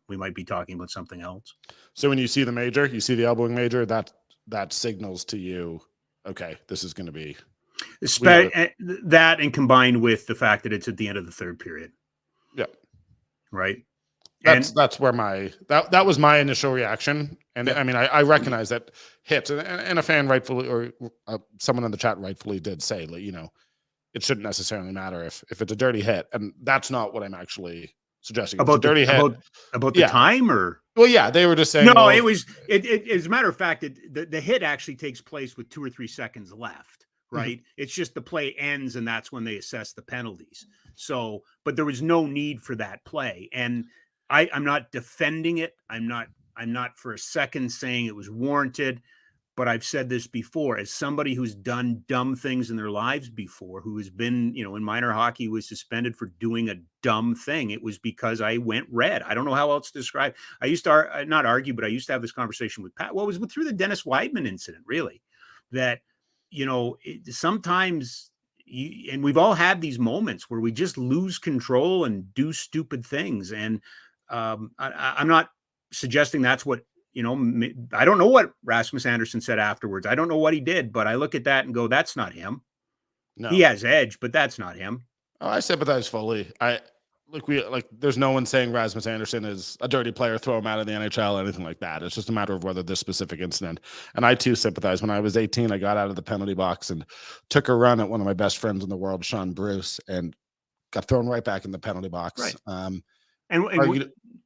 we might be talking about something else. So when you see the major, you see the elbowing major, that signals to you, okay, this is going to be that, and combined with the fact that it's at the end of the third period. Yeah. Right. That's where that was my initial reaction. And I mean, I recognize that hits, and a fan rightfully, or someone in the chat rightfully did say, it shouldn't necessarily matter if it's a dirty hit. And that's not what I'm actually suggesting. About the dirty hit. About the time, or? Well, yeah, they were just saying. No, it was, as a matter of fact, the hit actually takes place with 2 or 3 seconds left. Right. Mm-hmm. It's just the play ends, and that's when they assess the penalties. So, but there was no need for that play. And I'm not defending it. I'm not for a second saying it was warranted, but I've said this before, as somebody who's done dumb things in their lives before, who has been, in minor hockey, was suspended for doing a dumb thing. It was because I went red. I don't know how else to describe. I used to not argue, but I used to have this conversation with Pat. Well, it was through the Dennis Weidman incident, really, that, sometimes and we've all had these moments where we just lose control and do stupid things. And I'm not suggesting that's what, I don't know what Rasmus Andersson said afterwards. I don't know what he did, but I look at that and go, that's not him. No. He has edge, but that's not him. Oh, I sympathize fully. There's no one saying Rasmus Andersson is a dirty player, throw him out of the NHL, anything like that. It's just a matter of whether this specific incident. And I too sympathize. When I was 18, I got out of the penalty box and took a run at one of my best friends in the world, Sean Bruce, and got thrown right back in the penalty box. Right. And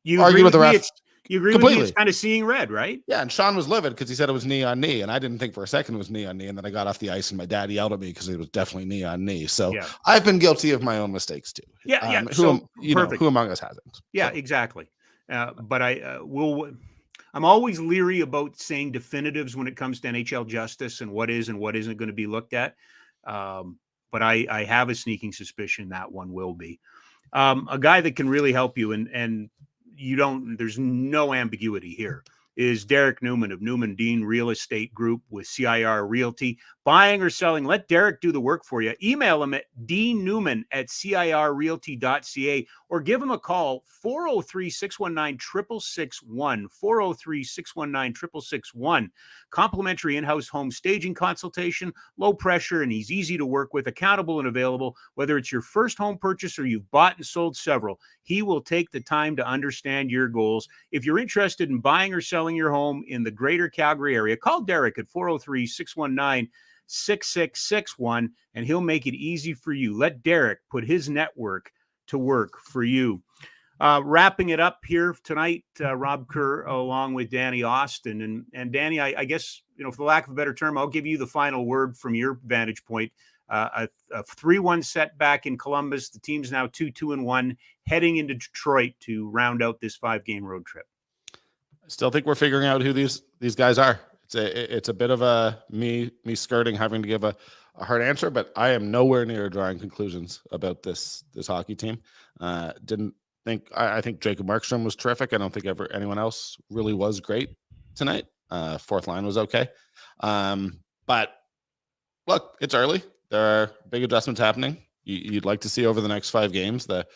you agree with the ref? You agree completely. With me? It's kind of seeing red, right? Yeah, and Sean was livid because he said it was knee on knee, and I didn't think for a second it was knee on knee, and then I got off the ice, and my dad yelled at me because it was definitely knee on knee. So I've been guilty of my own mistakes too. Yeah. Who among us hasn't? Yeah, so. Exactly. But I'm always leery about saying definitives when it comes to NHL justice and what is and what isn't going to be looked at. But I have a sneaking suspicion that one will be. A guy that can really help you, and there's no ambiguity here, is Derek Newman of Newman Dean Real Estate Group with CIR Realty. Buying or selling, let Derek do the work for you. Email him at dnewman@cirrealty.ca or give him a call, 403-619-6661, 403-619-6661. Complimentary in-house home staging consultation, low pressure, and he's easy to work with, accountable and available. Whether it's your first home purchase or you've bought and sold several, he will take the time to understand your goals. If you're interested in buying or selling your home in the greater Calgary area, call Derek at 403-619-6661, and he'll make it easy for you. Let Derek put his network to work for you. Wrapping it up here tonight, Rob Kerr along with Danny Austin. And Danny, I guess, for the lack of a better term, I'll give you the final word from your vantage point. A 3-1 setback in Columbus. The team's now 2-2-1, heading into Detroit to round out this 5-game road trip. I still think we're figuring out who these guys are. It's a bit of a me skirting, having to give a hard answer, but I am nowhere near drawing conclusions about this hockey team. I think Jacob Markstrom was terrific. I don't think anyone else really was great tonight. Fourth line was okay. But look, it's early. There are big adjustments happening. You'd like to see over the next 5 games the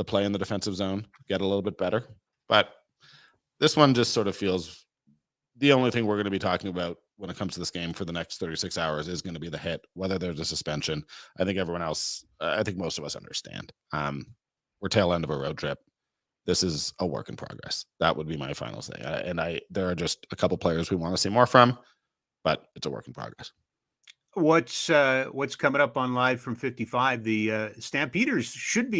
play in the defensive zone get a little bit better. But this one just sort of feels the only thing we're going to be talking about when it comes to this game for the next 36 hours is going to be the hit, whether there's a suspension. I think most of us understand. We're tail end of a road trip. This is a work in progress. That would be my final say. There are just a couple players we want to see more from, but it's a work in progress. What's coming up on Live from 55? The Stampeders should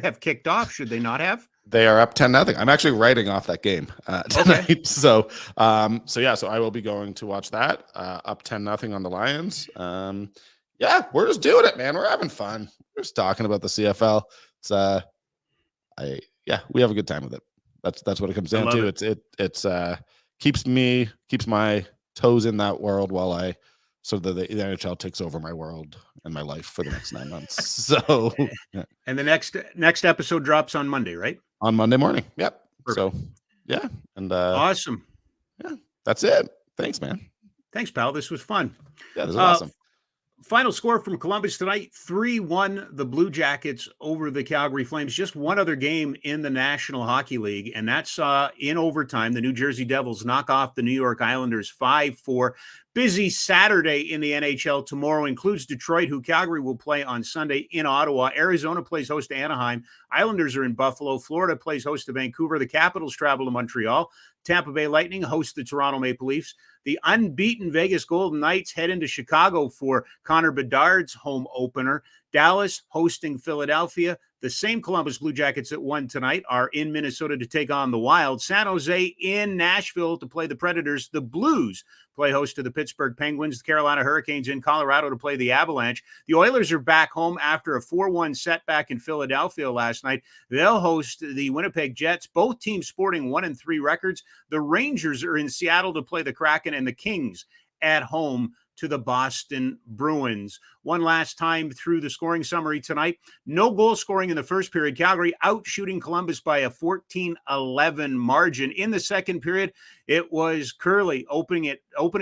have kicked off. Should they not have? They are up 10-0. I'm actually writing off that game tonight. Okay. So I will be going to watch that. Up 10-0 on the Lions. Yeah, we're just doing it, man. We're having fun. We're just talking about the CFL. We have a good time with it. That's what it comes down to. It keeps my toes in that world while so that the NHL takes over my world and my life for the next 9 months. So, yeah. And the next episode drops on Monday, right? On Monday morning. Yep. Perfect. So, yeah. And awesome. Yeah, that's it. Thanks, man. Thanks, pal. This was fun. Yeah, this is awesome. Final score from Columbus tonight, 3-1 the Blue Jackets over the Calgary Flames. Just one other game in the National Hockey League, and that saw in overtime the New Jersey Devils knock off the New York Islanders 5-4. Busy Saturday in the NHL tomorrow includes Detroit, who Calgary will play on Sunday in Ottawa. Arizona plays host to Anaheim. Islanders are in Buffalo. Florida plays host to Vancouver. The Capitals travel to Montreal. Tampa Bay Lightning host the Toronto Maple Leafs. The unbeaten Vegas Golden Knights head into Chicago for Connor Bedard's home opener. Dallas hosting Philadelphia. The same Columbus Blue Jackets that won tonight are in Minnesota to take on the Wild. San Jose in Nashville to play the Predators. The Blues play host to the Pittsburgh Penguins. The Carolina Hurricanes in Colorado to play the Avalanche. The Oilers are back home after a 4-1 setback in Philadelphia last night. They'll host the Winnipeg Jets, both teams sporting 1-3 records. The Rangers are in Seattle to play the Kraken, and the Kings at home to the Boston Bruins. One last time through the scoring summary tonight. No goal scoring in the first period. Calgary out shooting Columbus by a 14-11 margin. In the second period, it was Curley opening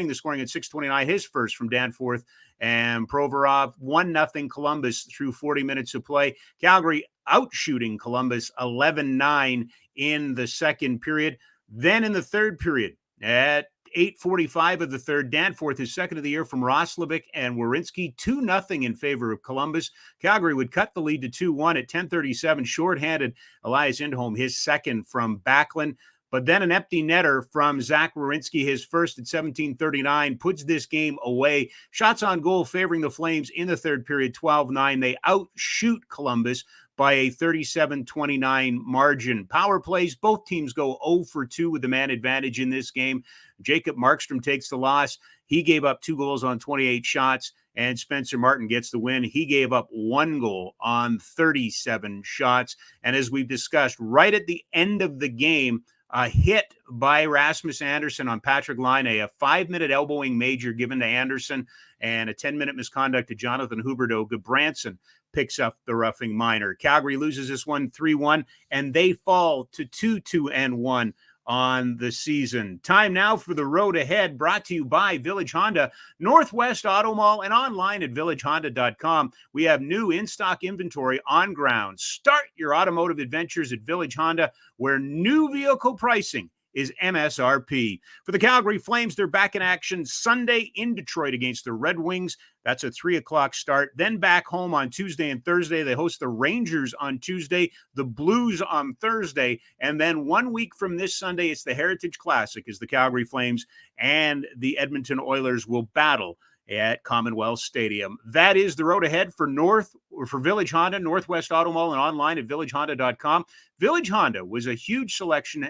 the scoring at 6:29, his first from Danforth and Provorov. 1-0 Columbus through 40 minutes of play. Calgary out shooting Columbus 11-9 in the second period. Then in the third period, at 8:45 of the third, Danforth, his second of the year from Roslovic and Werenski, 2-0 in favor of Columbus. Calgary would cut the lead to 2-1 at 10:37. Shorthanded Elias Lindholm, his second from Backlund. But then an empty netter from Zach Werenski, his first at 17:39, puts this game away. Shots on goal favoring the Flames in the third period, 12-9. They outshoot Columbus by a 37-29 margin. Power plays, both teams go 0 for 2 with the man advantage in this game. Jacob Markstrom takes the loss. He gave up 2 goals on 28 shots, and Spencer Martin gets the win. He gave up 1 goal on 37 shots. And as we've discussed, right at the end of the game, a hit by Rasmus Andersson on Patrick Laine, a 5-minute elbowing major given to Andersson, and a 10-minute misconduct to Jonathan Huberdeau. Goodbranson picks up the roughing minor. Calgary loses this one 3-1, and they fall to 2-2-1 on the season. Time now for the road ahead, brought to you by Village Honda, Northwest Auto Mall, and online at villagehonda.com. We have new in-stock inventory on ground. Start your automotive adventures at Village Honda, where new vehicle pricing is MSRP. For the Calgary Flames, they're back in action Sunday in Detroit against the Red Wings. That's a 3 o'clock start. Then back home on Tuesday and Thursday. They host the Rangers on Tuesday, the Blues on Thursday. And then 1 week from this Sunday, it's the Heritage Classic as the Calgary Flames and the Edmonton Oilers will battle at Commonwealth Stadium. That is the road ahead for Village Honda, Northwest Auto Mall, and online at villagehonda.com. Village Honda has a huge selection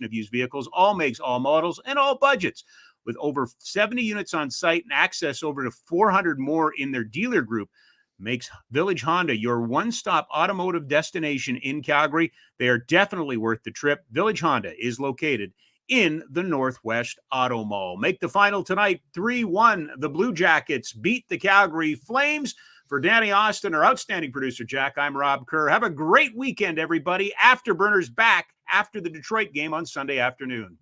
of used vehicles, all makes, all models, and all budgets. With over 70 units on site and access over to 400 more in their dealer group, makes Village Honda your one-stop automotive destination in Calgary. They are definitely worth the trip. Village Honda is located in the Northwest Auto Mall. Make the final tonight 3-1. The Blue Jackets beat the Calgary Flames. For Danny Austin, our outstanding producer, Jack, I'm Rob Kerr. Have a great weekend, everybody. Afterburner's back after the Detroit game on Sunday afternoon.